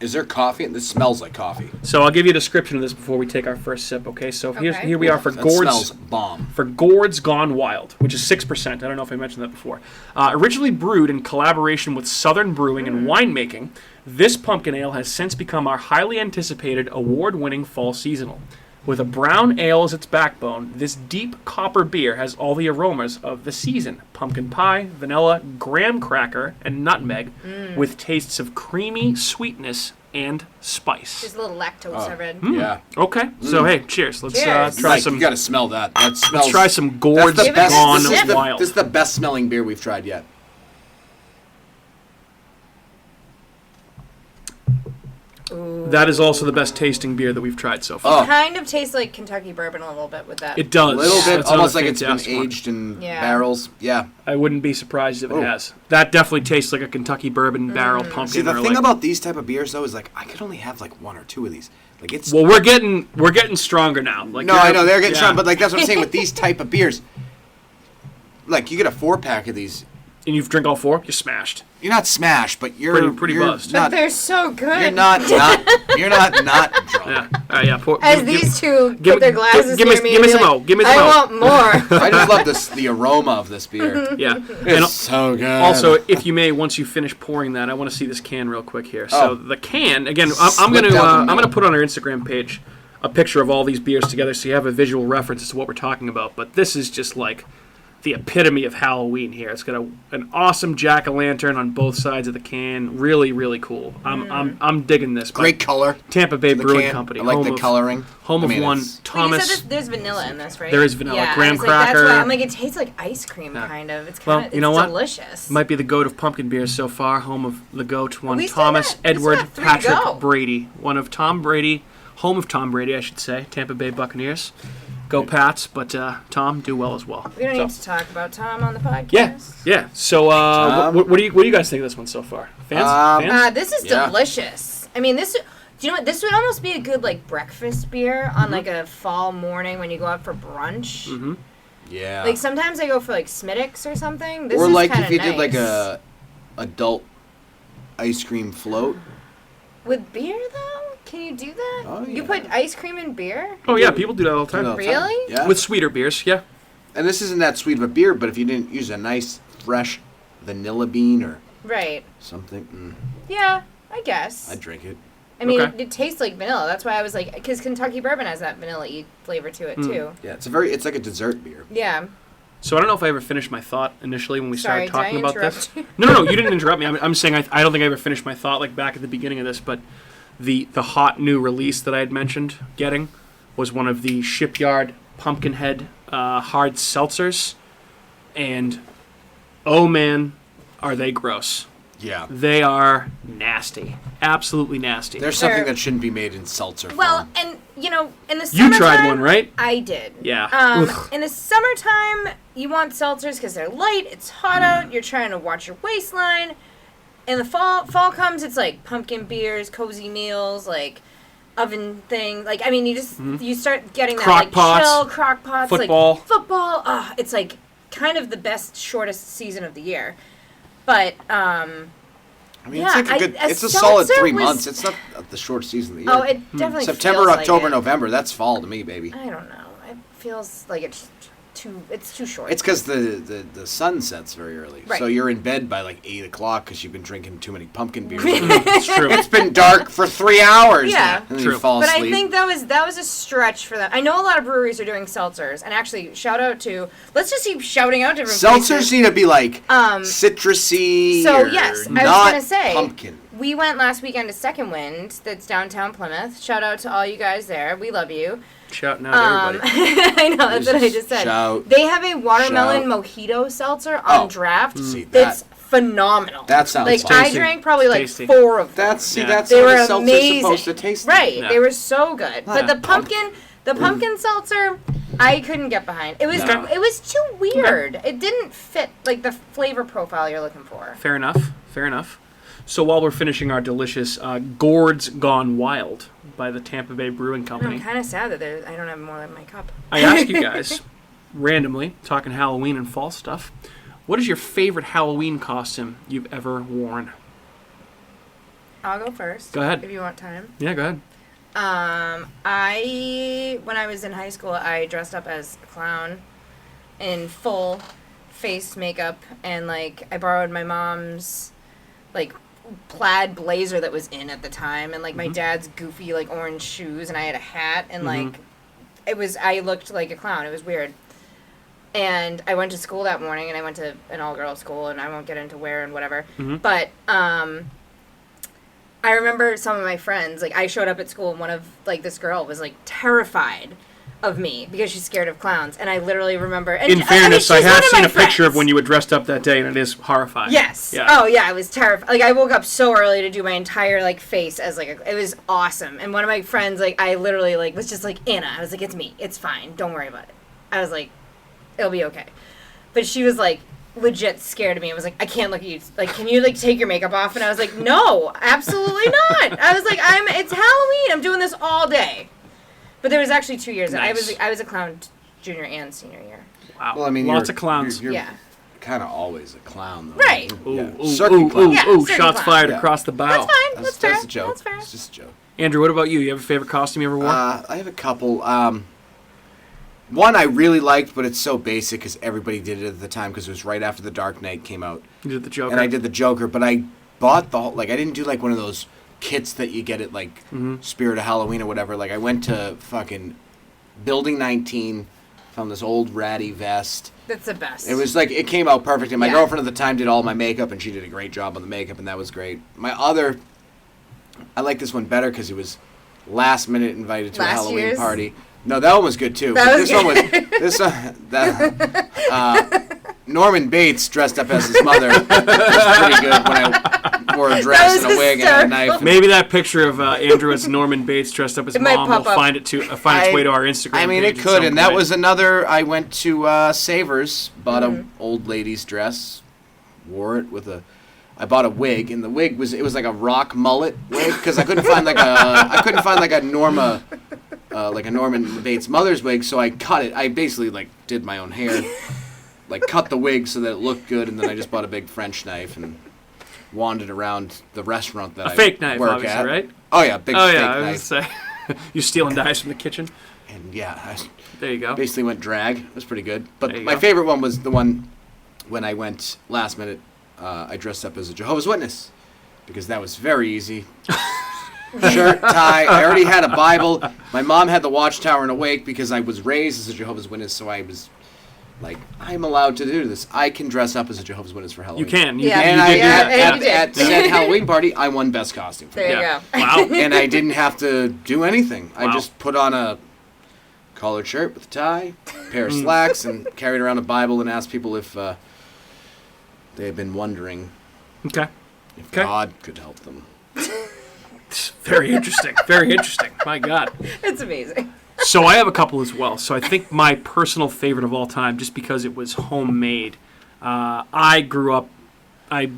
Is there coffee? This smells like coffee. So I'll give you a description of this before we take our first sip. Okay, so here we are for That Gourds. smells bomb. For Gourds Gone Wild, which is 6%. I don't know if I mentioned that before. Originally brewed in collaboration with Southern Brewing and Winemaking, this pumpkin ale has since become our highly anticipated award-winning fall seasonal. With a brown ale as its backbone, this deep copper beer has all the aromas of the season. Pumpkin pie, vanilla, graham cracker, and nutmeg, with tastes of creamy sweetness and spice. There's a little lactose, I read. Yeah. Okay, so hey, cheers. Let's Cheers. try Like, some. you gotta smell that. That smells... Let's try some Gourds That's the best. Gone This is Wild. This is the best smelling beer we've tried yet. That is also the best tasting beer that we've tried so far. Kind of tastes like Kentucky bourbon a little bit with that. It does. A little bit, That's almost another like it's been fantastic one. aged in Yeah. barrels. Yeah. I wouldn't be surprised if it has. That definitely tastes like a Kentucky bourbon barrel pumpkin. See, the or thing like, about these type of beers, though, is like I could only have like 1 or 2 of these. Like it's well, we're getting stronger now. Like no, I know they're getting strong, but like that's what I'm saying with these type of beers. Like you get a 4-pack of these, and you've drink all 4, you're smashed. you're not smashed, but you're Pretty you're buzzed. But Not, they're so good. you're not not drunk. Yeah, yeah. As these two put their glasses give near me, me and some be more. like, Give me some I more. want more. I just love this the aroma of this beer. Yeah. It's And so good. also, if you may, once you finish pouring that, I want to see this can real quick here. So Oh. the can, again, I'm Slipped gonna out the I'm middle. gonna put on our Instagram page a picture of all these beers together, so you have a visual reference as to what we're talking about. But this is just like the epitome of Halloween here. It's got an awesome jack-o'-lantern on both sides of the can. Really, really cool. I'm digging this. But great color. Tampa Bay The Brewing can. Company. I like home the of, coloring. Home I of mean, one it's- Well, you Thomas. said there's vanilla in this, right? There is vanilla. Yeah, Graham I was like, that's cracker. why I'm like, it tastes like ice cream, kind of. It's Well, kind of, you know what? delicious. Might be the goat of pumpkin beers so far. Home of the goat one. We still Thomas got- we still Edward got 3 to go. Patrick Brady. One of Tom Brady. Home of Tom Brady, I should say. Tampa Bay Buccaneers. Go Pats, but Tom, do well as well. We don't So- need to talk about Tom on the podcast. Yeah. So, what do you guys think of this one so far? Fans? This is Yeah. delicious. I mean, this. Do you know what? This would almost be a good like breakfast beer on like a fall morning when you go out for brunch. Mm-hmm. Yeah. Like sometimes I go for like Smittix or something. This or is like kinda if you did like nice. a adult ice cream float. with beer though. Can you do that? Oh, You yeah. put ice cream in beer? Oh, yeah, people do that all the time. all the time. Really? Yeah. With sweeter beers, yeah. And this isn't that sweet of a beer, but if you didn't use a nice fresh vanilla bean or Right. something, Yeah, I guess. I'd drink it. I mean, Okay. it tastes like vanilla. That's why I was like, because Kentucky bourbon has that vanilla-y flavor to it too. Yeah, it's like a dessert beer. Yeah. So I don't know if I ever finished my thought initially when we Sorry, started did I talking about this. interrupt you? No, you didn't interrupt me. I'm saying I don't think I ever finished my thought like back at the beginning of this, but The hot new release that I had mentioned getting was one of the Shipyard Pumpkinhead hard seltzers. And, oh man, are they gross. Yeah. They are nasty. Absolutely nasty. There's something that shouldn't be made in seltzer Well, form. and, you know, in the summertime... You tried one, right? I did. Yeah. In the summertime, you want seltzers because they're light, it's hot out, you're trying to watch your waistline. In the fall comes, it's like pumpkin beers, cozy meals, like oven thing. Like, I mean, you just, you start getting that, Crock like, pots, chill, crock pots. football. Like, football. It's like kind of the best, shortest season of the year. But, I mean, yeah, it's like a it's a solid seltzer 3 was- months. It's not the short season of the year. oh, it definitely September, feels October, like it. November, that's fall to me, baby. I don't know. It feels like it's too short. It's because the sun sets very early. Right. So you're in bed by like 8 o'clock because you've been drinking too many pumpkin beers. It's true. It's been dark for 3 hours. Yeah. And then True. you fall But asleep. I think that was a stretch for them. I know a lot of breweries are doing seltzers, and actually, shout out to. Let's just keep shouting out different seltzers places. need to be like citrusy. So or yes, I was not gonna say pumpkin. we went last weekend to Second Wind, that's downtown Plymouth. Shout out to all you guys there. We love you. Shouting out to everybody. I know that's what I just said. Shout. They have a watermelon Shout. mojito seltzer on Oh. draft. See, That's phenomenal. that sounds like fun. I Tasty. drank probably like Tasty. 4 of them. That's Yeah. that's They what were a seltzer's amazing. supposed to taste like. Right, Yeah. they were so good. But Yeah. the pumpkin seltzer, I couldn't get behind. It was No. it was too weird. It didn't fit like the flavor profile you're looking for. Fair enough. Fair enough. So while we're finishing our delicious Gourds Gone Wild by the Tampa Bay Brewing I'm Company, kind of sad that I don't have more in my cup. I asked you guys, randomly, talking Halloween and fall stuff, what is your favorite Halloween costume you've ever worn? I'll go first. Go ahead. If you want time. Yeah, go ahead. When I was in high school, I dressed up as a clown in full face makeup, and like I borrowed my mom's like plaid blazer that was in at the time, and like my dad's goofy like orange shoes, and I had a hat, and like I looked like a clown. It was weird. And I went to school that morning, and I went to an all-girls school, and I won't get into where and whatever. But I remember some of my friends, like I showed up at school, and one of like this girl was like terrified of me because she's scared of clowns, and I literally remember. And, In fairness, I she's one have of seen my a picture friends. of when you were dressed up that day, and it is horrifying. Yes. Yeah. Oh yeah, I was terrified. Like I woke up so early to do my entire like face as like it was awesome. And one of my friends, like I literally like was just like, Anna, I was like, it's me, it's fine, don't worry about it. I was like, it'll be okay. But she was like legit scared of me. I was like, I can't look at you. Like, can you like take your makeup off? And I was like, no, absolutely not. I was like, it's Halloween. I'm doing this all day. But there was actually 2 years. Nice. I was a clown junior and senior year. Wow. Well, I mean, lots of clowns. You're Yeah. kind of always a clown, though. Right. Ooh, Yeah. ooh, Circuit ooh, clown. ooh, Yeah, ooh, circuit shots clown. fired Yeah. across the bow. That's fine. That's fair. That's a joke. That's fair. It's just a joke. Andrew, what about you? You have a favorite costume you ever wore? I have a couple. One I really liked, but it's so basic because everybody did it at the time because it was right after The Dark Knight came out. You did the Joker. And I did the Joker, but I bought the whole, like, I didn't do like one of those kits that you get at like Spirit of Halloween or whatever. Like, I went to fucking Building 19, found this old ratty vest. That's the best. It was like, it came out perfect, and my Yeah. girlfriend at the time did all my makeup, and she did a great job on the makeup, and that was great. My other, I like this one better because it was last minute invited to a Last Halloween year's? party. No, that one was good too. That But was this one good. was this Norman Bates dressed up as his mother was pretty good when I wore a dress was and a wig and a hysterical. knife. Maybe that picture of Andrew as Norman Bates dressed up as It might mom will pop up. find its way to our Instagram. I mean, page it at could, some and that point. was another. I went to Savers, bought a old lady's dress, wore it with a. I bought a wig, and the wig was like a rock mullet wig because I couldn't find like a Norman Bates mother's wig, so I cut it. I basically like did my own hair, like cut the wig so that it looked good, and then I just bought a big French knife and wandered around the restaurant that a I fake knife, work obviously, at. right? Oh yeah, big Oh fake yeah, I knife. was gonna say, you stealing knives from the kitchen. And yeah, I There you go. basically went drag. It was pretty good. There But you my go. favorite one was the one when I went last minute. I dressed up as a Jehovah's Witness because that was very easy. Shirt, tie. I already had a Bible. My mom had the Watchtower and Awake because I was raised as a Jehovah's Witness, so I was like, I'm allowed to do this. I can dress up as a Jehovah's Witness for Halloween. You can. At said Halloween party, I won best costume. There you go. Wow. And I didn't have to do anything. Wow. I just put on a collared shirt with a tie, a pair of slacks, and carried around a Bible and asked people if they had been wondering if God could help them. It's very interesting. Very interesting. My God. It's amazing. So I have a couple as well. So I think my personal favorite of all time, just because it was homemade, I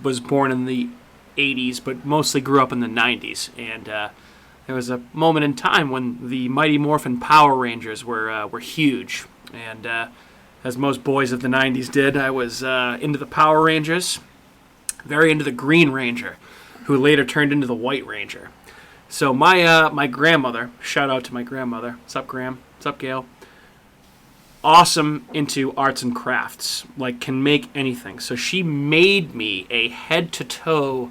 was born in the 80s, but mostly grew up in the 90s. And there was a moment in time when the Mighty Morphin Power Rangers were huge. And as most boys of the 90s did, I was into the Power Rangers, very into the Green Ranger, who later turned into the White Ranger. So my grandmother, shout out to my grandmother. What's up, Graham? What's up, Gail? Awesome into arts and crafts, like can make anything. So she made me a head-to-toe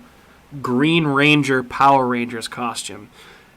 Green Ranger Power Rangers costume.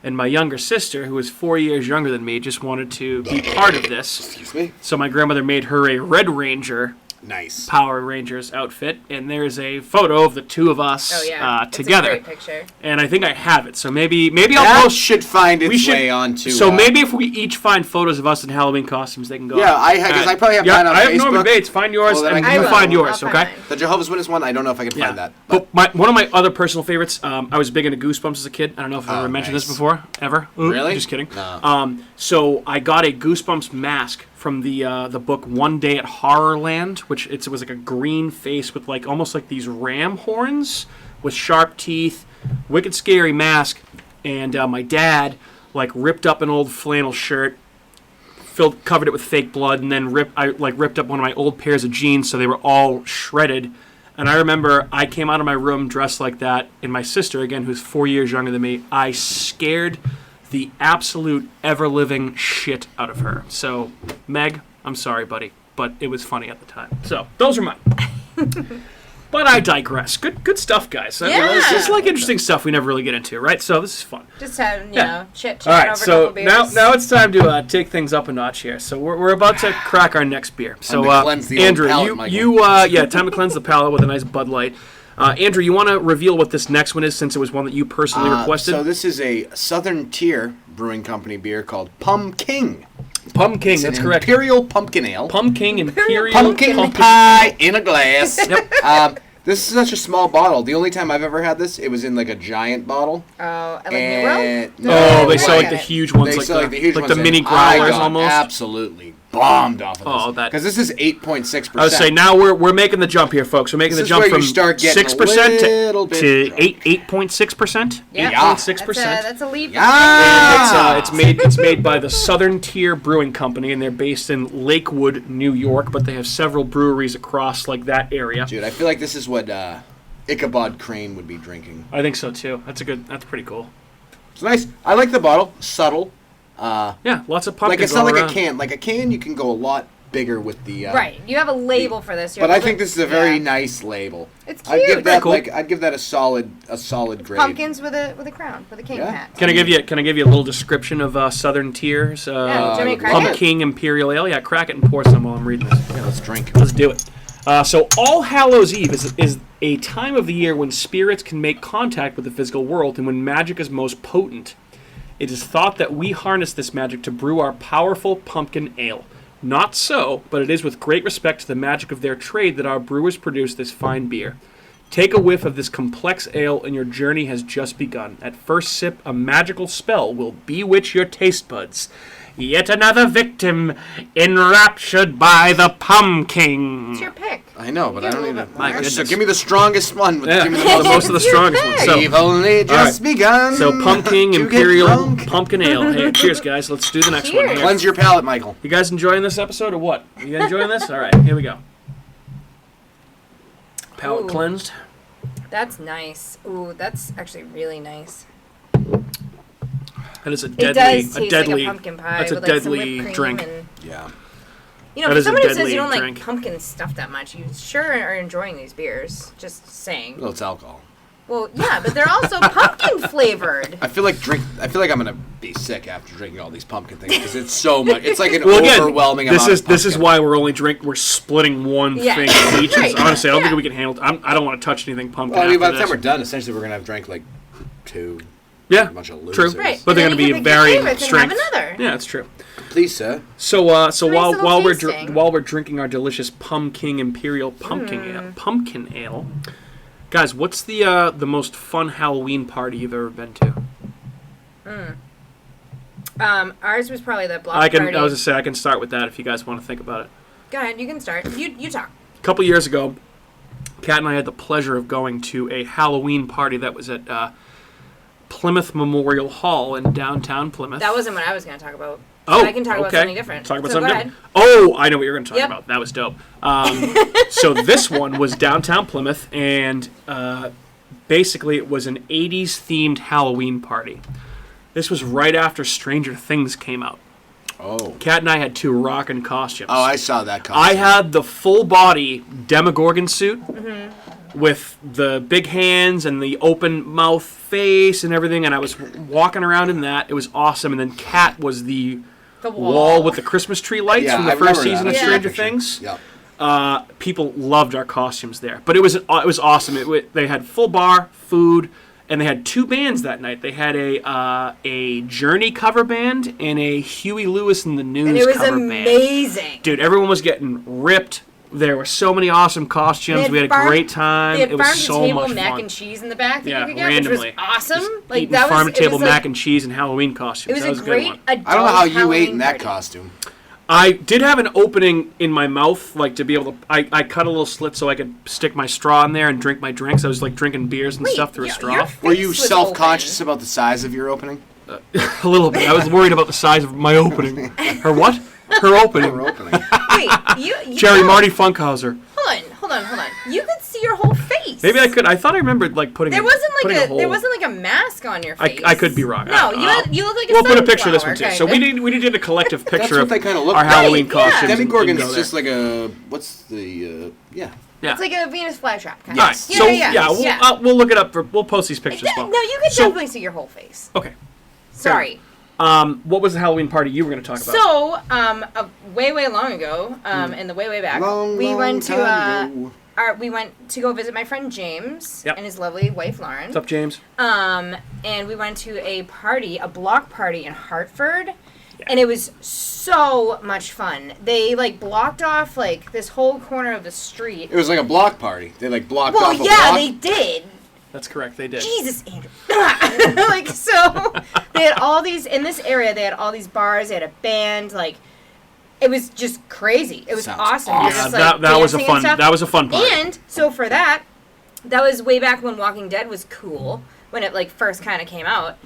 And my younger sister, who was 4 years younger than me, just wanted to be part of this. Excuse me? So my grandmother made her a Red Ranger Nice. Power Rangers outfit, and there's a photo of the two of us together. It's a great picture. And I think I have it. So maybe I'll post. Should find its way onto. So maybe if we each find photos of us in Halloween costumes, they can go. Yeah, I probably have mine on Facebook. I have Norman Bates. Find yours, and you find yours. Okay. The Jehovah's Witness one. I don't know if I can find that. But one of my other personal favorites. I was big into Goosebumps as a kid. I don't know if I've ever mentioned this before. Ever? Really? Just kidding. No. So I got a Goosebumps mask from the book One Day at Horrorland, which it was like a green face with like almost like these ram horns with sharp teeth, wicked scary mask, and my dad like ripped up an old flannel shirt, covered it with fake blood, and then ripped up one of my old pairs of jeans so they were all shredded. And I remember I came out of my room dressed like that, and my sister, again, who's 4 years younger than me, I scared the absolute ever-living shit out of her. So, Meg, I'm sorry, buddy, but it was funny at the time. So, those are mine. But I digress. Good stuff, guys. It's like interesting stuff we never really get into, right? So this is fun. Just having, chit-chat All right, over so a couple beers. now it's time to take things up a notch here. So we're about to crack our next beer. So Andrew, time to cleanse the palate with a nice Bud Light. Andrew, you want to reveal what this next one is, since it was one that you personally requested? So this is a Southern Tier Brewing Company beer called Pumking. Pumking, that's correct. Imperial Pumpkin Ale. Pumpkin Imperial Pumpkin pie in a glass. Yep. This is such a small bottle. The only time I've ever had this, it was in like a giant bottle. Oh, like New World? No, they sell like the huge ones, like the mini growlers almost. Absolutely bombed off of this. Oh, that because this is 8.6%. I would say now we're making the jump here, folks. We're making the jump from 6% to 8.6%. Yeah, 8.6%. That's a leap. And it's made by the Southern Tier Brewing Company, and they're based in Lakewood, New York, but they have several breweries across like that area. Dude, I feel like this is what Ichabod Crane would be drinking. I think so too. That's pretty cool. It's nice. I like the bottle. Subtle. Lots of pumpkin. Like it's not like a can. Like a can, you can go a lot bigger with the. Right. You have a label for this. But I think this is a very nice label. It's cute. I'd give that a solid grade. Pumpkins with a crown, with a king hat. Can I give you a little description of Southern Tier's Pumking Imperial Ale? Yeah, crack it and pour some while I'm reading this. Yeah, let's drink. Let's do it. So All Hallows Eve is a time of the year when spirits can make contact with the physical world and when magic is most potent. It is thought that we harness this magic to brew our powerful pumpkin ale. Not so, but it is with great respect to the magic of their trade that our brewers produce this fine beer. Take a whiff of this complex ale and your journey has just begun. At first sip, a magical spell will bewitch your taste buds. Yet another victim enraptured by the pumpkin. It's your pick. I know, but I don't need to. So give me the strongest one. Give me the most of the strongest one. So, we've only just begun. So Pumking Imperial Pumpkin Ale. Hey, cheers, guys. Let's do the next one. Here. Cleanse your palate, Michael. You guys enjoying this episode or what? You guys enjoying this? All right, here we go. Palate cleansed. That's nice. Ooh, that's actually really nice. That is a deadly like a pumpkin pie. That's a with deadly like some drink. Yeah. You know, for somebody who says you don't like pumpkin stuff that much, you sure are enjoying these beers. Just saying. Well, it's alcohol. Well, yeah, but they're also pumpkin flavored. I feel like I'm gonna be sick after drinking all these pumpkin things because it's so much. It's like an overwhelming amount. This is why we're splitting one thing each. Right. Honestly, I don't think we can handle. I don't want to touch anything pumpkin. Well, I mean, by the time we're done, essentially, we're gonna have drank like 2. Yeah, a bunch of losers. True. Right. But they're gonna be varying strength. Yeah, that's true. Please, sir. So while we're drinking our delicious Pumking Imperial pumpkin ale. Guys, what's the most fun Halloween party you've ever been to? Ours was probably the block party. I was gonna say I can start with that if you guys want to think about it. Go ahead, you can start. You talk. A couple years ago, Kat and I had the pleasure of going to a Halloween party that was at Plymouth Memorial Hall in downtown Plymouth. That wasn't what I was going to talk about. Oh, I can talk about something different. Talk about something different. Oh, I know what you're going to talk about. That was dope. So this one was downtown Plymouth, and basically it was an 80s themed Halloween party. This was right after Stranger Things came out. Oh. Kat and I had 2 rockin' costumes. Oh, I saw that costume. I had the full body Demogorgon suit with the big hands and the open mouth face and everything, and I was walking around in that. It was awesome. And then Kat was the wall with the Christmas tree lights from the first season of Stranger Things. Yep. People loved our costumes there, but it was awesome. They had full bar, food, and they had 2 bands that night. They had a Journey cover band and a Huey Lewis and the News cover band. And it was amazing. Dude, everyone was getting ripped. There were so many awesome costumes. We had a great time. It was so much fun. mac and cheese in the back that you could get, randomly. which was awesome. Like that farm to table mac and cheese and Halloween costumes. It was a great adult I don't know how you Halloween ate in that party. costume. I did have an opening in my mouth, like to be able to. I cut a little slit so I could stick my straw in there and drink my drinks. I was like drinking beers and stuff through a straw. Were you self-conscious about the size of your opening? A little bit. I was worried about the size of my opening. Her what? Her opening. Her opening. Wait, you Jerry Marty Funkhauser. Hold on. You could see your whole face. Maybe I could. I thought I remembered like putting. There wasn't like a mask on your face. I could be wrong. No, you look like a We'll put a picture of this one too. Kinda. So we did a collective picture of they kind of look our Halloween costumes. Demogorgon is just like a Yeah. It's like a Venus flytrap kind of. Yes. So we'll look it up. We'll post these pictures as well. No, you could definitely see your whole face. Okay. Sorry. What was the Halloween party you were going to talk about? So, way long ago, in the way back, we went to go visit my friend James and his lovely wife Lauren. What's up, James? And we went to a block party in Hartford. And it was so much fun. They blocked off this whole corner of the street. It was like a block party. They blocked off a block. Well, yeah, they did. That's correct, they did. Jesus, Andrew. So they had all these, in this area, they had all these bars, they had a band, it was just crazy. It was awesome. Yeah, that was a fun party. And so for that was way back when Walking Dead was cool. When it first kind of came out,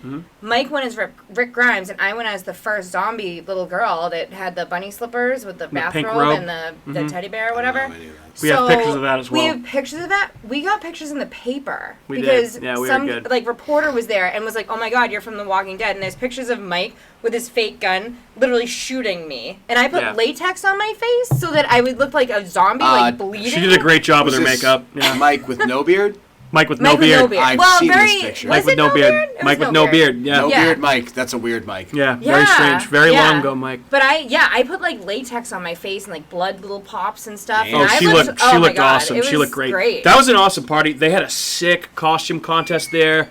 Mike went as Rick Grimes, and I went as the first zombie little girl that had the bunny slippers with the bathrobe and the teddy bear or whatever. We have pictures of that as well. We have pictures of that. We got pictures in the paper because some reporter was there and was like, "Oh my God, you're from The Walking Dead," and there's pictures of Mike with his fake gun, literally shooting me, and I put latex on my face so that I would look like a zombie, bleeding. She did a great job with her makeup. Yeah. Mike with no beard. Mike with no beard. I've seen this picture. Mike with no beard. Mike with no beard. Yeah. No beard Mike. That's a weird Mike. Yeah. Very strange. Very long ago, Mike. But I put latex on my face and blood little pops and stuff. Oh, she looked awesome. She looked great. That was an awesome party. They had a sick costume contest there.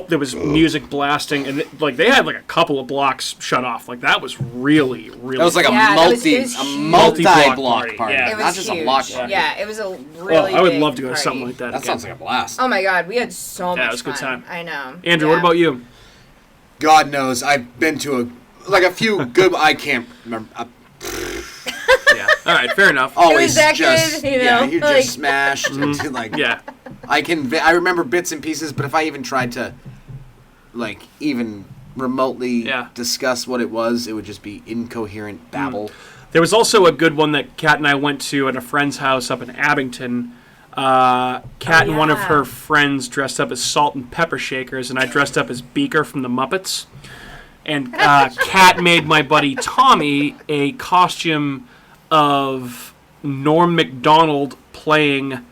There was music blasting, and they had a couple of blocks shut off. That was really. That was a multi-block party. Yeah. It was not just a block party. Yeah, it was a really. I would love to go to something like that. That sounds like a blast. Oh my God, we had so much fun. Yeah, it was a good time. I know. Andrew, what about you? God knows, I've been to a few good. I can't remember. Yeah. All right. Fair enough. Always that just good, you're just smashed into Yeah. I remember bits and pieces, but if I even tried to, even remotely discuss what it would just be incoherent babble. There was also a good one that Kat and I went to at a friend's house up in Abington. Kat and one of her friends dressed up as Salt and Pepper Shakers, and I dressed up as Beaker from the Muppets. And Kat made my buddy Tommy a costume of Norm Macdonald playing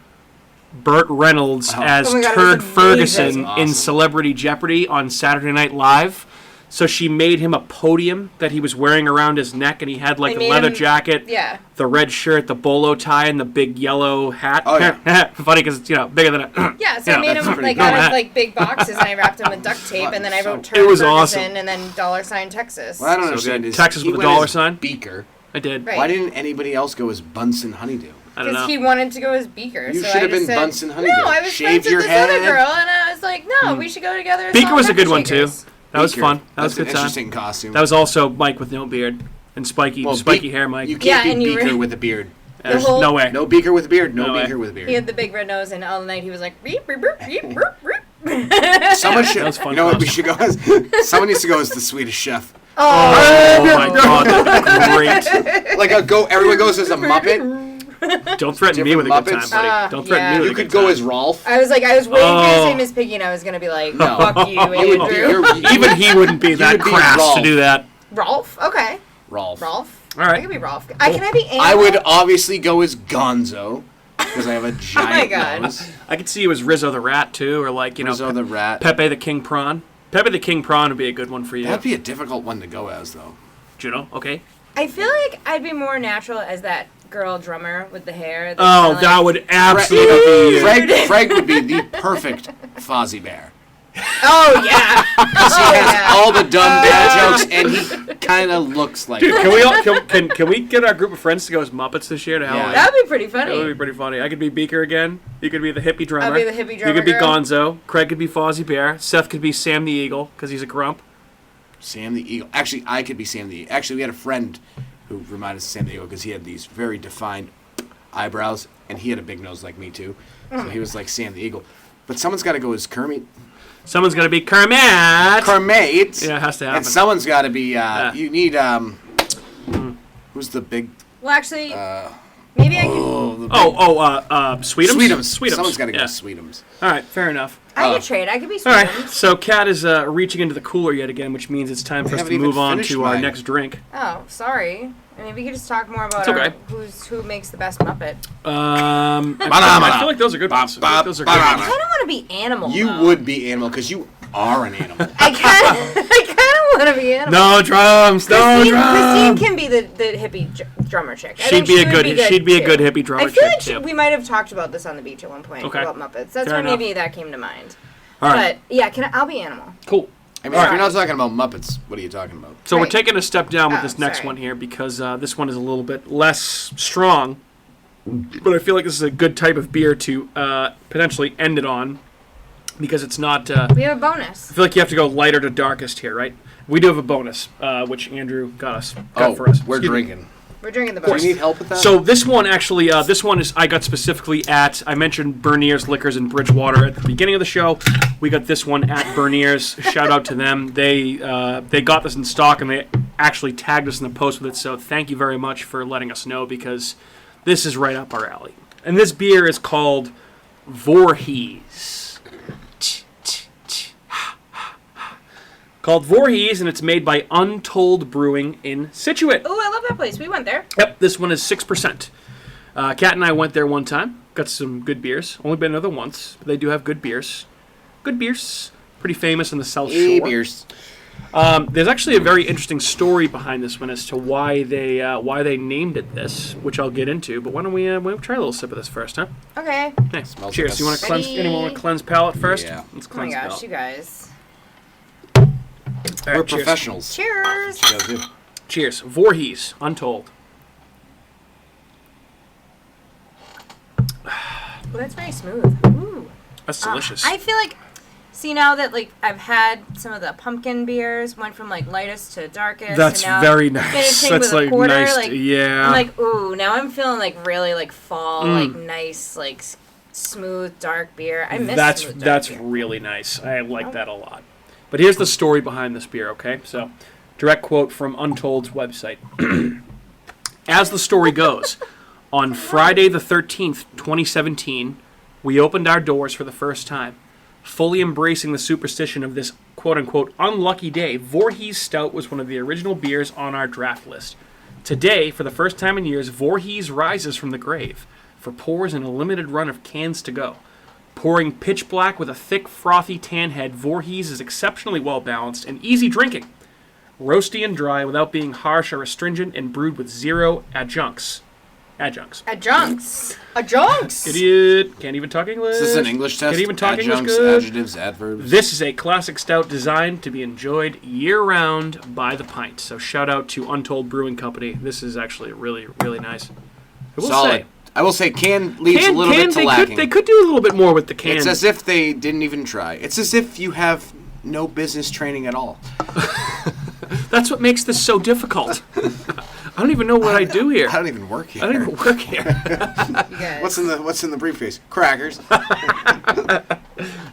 Burt Reynolds as Oh my God, it Turd was Ferguson amazing. Awesome. in Celebrity Jeopardy on Saturday Night Live. So she made him a podium that he was wearing around his neck, and he had like They the made leather him- jacket, Yeah. the red shirt, the bolo tie, and the big yellow hat. Oh, yeah. Funny because it's, bigger than a... Yeah, so Yeah, I made that's him pretty like cool. out Hat. of like big boxes, and I wrapped him with duct tape, and then I wrote So- Turd It was Ferguson awesome. and then $ Texas. What I don't So understand good. is Texas he with a went dollar as sign? Beaker. I did. Right. Why didn't anybody else go as Bunsen Honeydew? I don't know. Because he wanted to go as Beaker. You so should I have just been said, Bunsen Honeydew. No, I was Shave friends with your this other head. girl, and I was like, no, we should go together. as Beaker salt was a and pepper good one, too. shakers. That was Beaker. fun. That was That's a good an time. interesting costume. That was also Mike with no beard and spiky hair, Mike. You can't Yeah, and be you Beaker were- with a beard. There's whole- no way. No Beaker with a beard. No, No way. Beaker with a beard. He had the big red nose, and all night he was like, beep, beep, beep, beep, beep, beep. Someone should. That was fun You know what we costume. should go as? Someone needs to go as the Swedish Chef. Oh my god, that'd be great. Like everyone goes as a Muppet. Don't threaten me with a Different good time, Muppets? buddy. Don't threaten yeah. me with You a could good go time. as Rolf. I was waiting for you to Oh. say Miss Piggy, and I was going to be like, No. fuck you, You would be- Andrew. you're- Even he wouldn't be that would be crass to Rolf. do that. Rolf? Okay. Rolf. Rolf? All right. I could be Rolf. Can I be Animal? I would obviously go as Gonzo because I have a giant God. nose. I could see you as Rizzo the Rat, too, or like, Rizzo the Rat. Pepe the King Prawn. Pepe the King Prawn would be a good one for you. That'd be a difficult one to go as, though. Juno, okay. I feel like I'd be more natural as that girl drummer with the hair. that's Oh, kinda that like- would absolutely be you. Fred would be the perfect Fozzie Bear. Oh, yeah. Because he Oh, has yeah. all the dumb dad jokes, and he kind of looks like Dude, him. can we all can we get our group of friends to go as Muppets this year to Halloween? That would be pretty That would funny. be pretty funny. I could be Beaker again. You could be the hippie drummer. I'll be the hippie You drummer could be girl. Gonzo. Craig could be Fozzie Bear. Seth could be Sam the Eagle because he's a grump. Sam the Eagle. Actually, I could be Sam the Eagle. Actually, we had a friend who reminded us of Sam the Eagle because he had these very defined eyebrows, and he had a big nose like me, too. So he was like Sam the Eagle. But someone's got to go as Kermit. Someone's got to be Kermit. Kermit! Yeah, it has to happen. And someone's got to be, Yeah. you need, who's the big, Well, actually, maybe I could. Sweetums? Sweetums. Someone's got to go Yeah. as Sweetums. All right, fair enough. I could trade. I could be All right, Sweetums. so Kat is reaching into the cooler yet again, which means it's time for us haven't to even move on finished to our mine. next drink. Oh, sorry. I mean, we could just talk more about It's okay. who makes the best Muppet. I feel like those are good ones. I feel like those are good I ones. kind of want to be Animal. You though. would be Animal because you are an animal. I kind of want to be Animal. No drums, no Christine drums. can be the hippie drummer chick. I She'd think be she a would good. She'd be a too. good hippie drummer I feel chick like too. we might have talked about this on the beach at one point Okay. about Muppets. That's Fair why enough. maybe that came to mind. All right, But yeah, I'll be Animal. cool. I mean, All if you're right. not talking about Muppets, what are you talking about? So we're Right. taking a step down with Oh, this next sorry. one here because this one is a little bit less strong, but I feel like this is a good type of beer to potentially end it on because it's not. We have a bonus. I feel like you have to go lighter to darkest here, right? We do have a bonus, which Andrew got for us. We're Excuse me. drinking. We're drinking the Do you bonus. need help with that? So this one actually, this one is I got specifically at. I mentioned Bernier's Liquors in Bridgewater at the beginning of the show. We got this one at Bernier's. Shout out to them. They got this in stock and they actually tagged us in the post with it. So thank you very much for letting us know because this is right up our alley. And this beer is called Voorhees. Called Voorhees, and it's made by Untold Brewing in Scituate. Oh, I love that place. We went there. Yep, this one is 6%. Kat and I went there one time. Got some good beers. Only been there once, but they do have good beers. Good beers. Pretty famous in the South Shore. Hey, beers. There's actually a very interesting story behind this one as to why they named it this, which I'll get into. But why don't we try a little sip of this first, huh? Okay. Hey, Smells cheers. like a You want to cleanse? Ready? Anyone want to cleanse palate first? Yeah. Let's Oh my cleanse gosh, palate. you guys. All right, We're cheers. professionals. Cheers. You guys do. Cheers. Voorhees, Untold. Well, that's very smooth. Ooh. That's delicious. I feel like, see now that like I've had some of the pumpkin beers, went from like lightest to darkest. That's and now very nice. finishing That's with a like porter, nice. like, Yeah. I'm like, ooh, now I'm feeling like really like fall, Mm. like nice, like smooth dark beer. I miss smooth dark that's beer. really nice. I like that a lot. But here's the story behind this beer, okay? So, direct quote from Untold's website. As the story goes, on Friday the 13th, 2017, we opened our doors for the first time. Fully embracing the superstition of this quote-unquote unlucky day, Voorhees Stout was one of the original beers on our draft list. Today, for the first time in years, Voorhees rises from the grave. for pours and a limited run of cans to go. Pouring pitch black with a thick, frothy tan head, Voorhees is exceptionally well balanced and easy drinking. Roasty and dry without being harsh or astringent, and brewed with 0 adjuncts. Adjuncts. Idiot. Can't even talk English. Is this an English test? Can't even talk Adjuncts, English good. adjectives, adverbs. This is a classic stout designed to be enjoyed year-round by the pint. So shout out to Untold Brewing Company. This is actually really, really nice. I will Solid. say, I will say can leaves a little bit to lacking. They could do a little bit more with the can. It's as if they didn't even try. It's as if you have no business training at all. That's what makes this so difficult. I don't even know what I do here. I don't even work here. I don't even work here. What's in the briefcase? Crackers.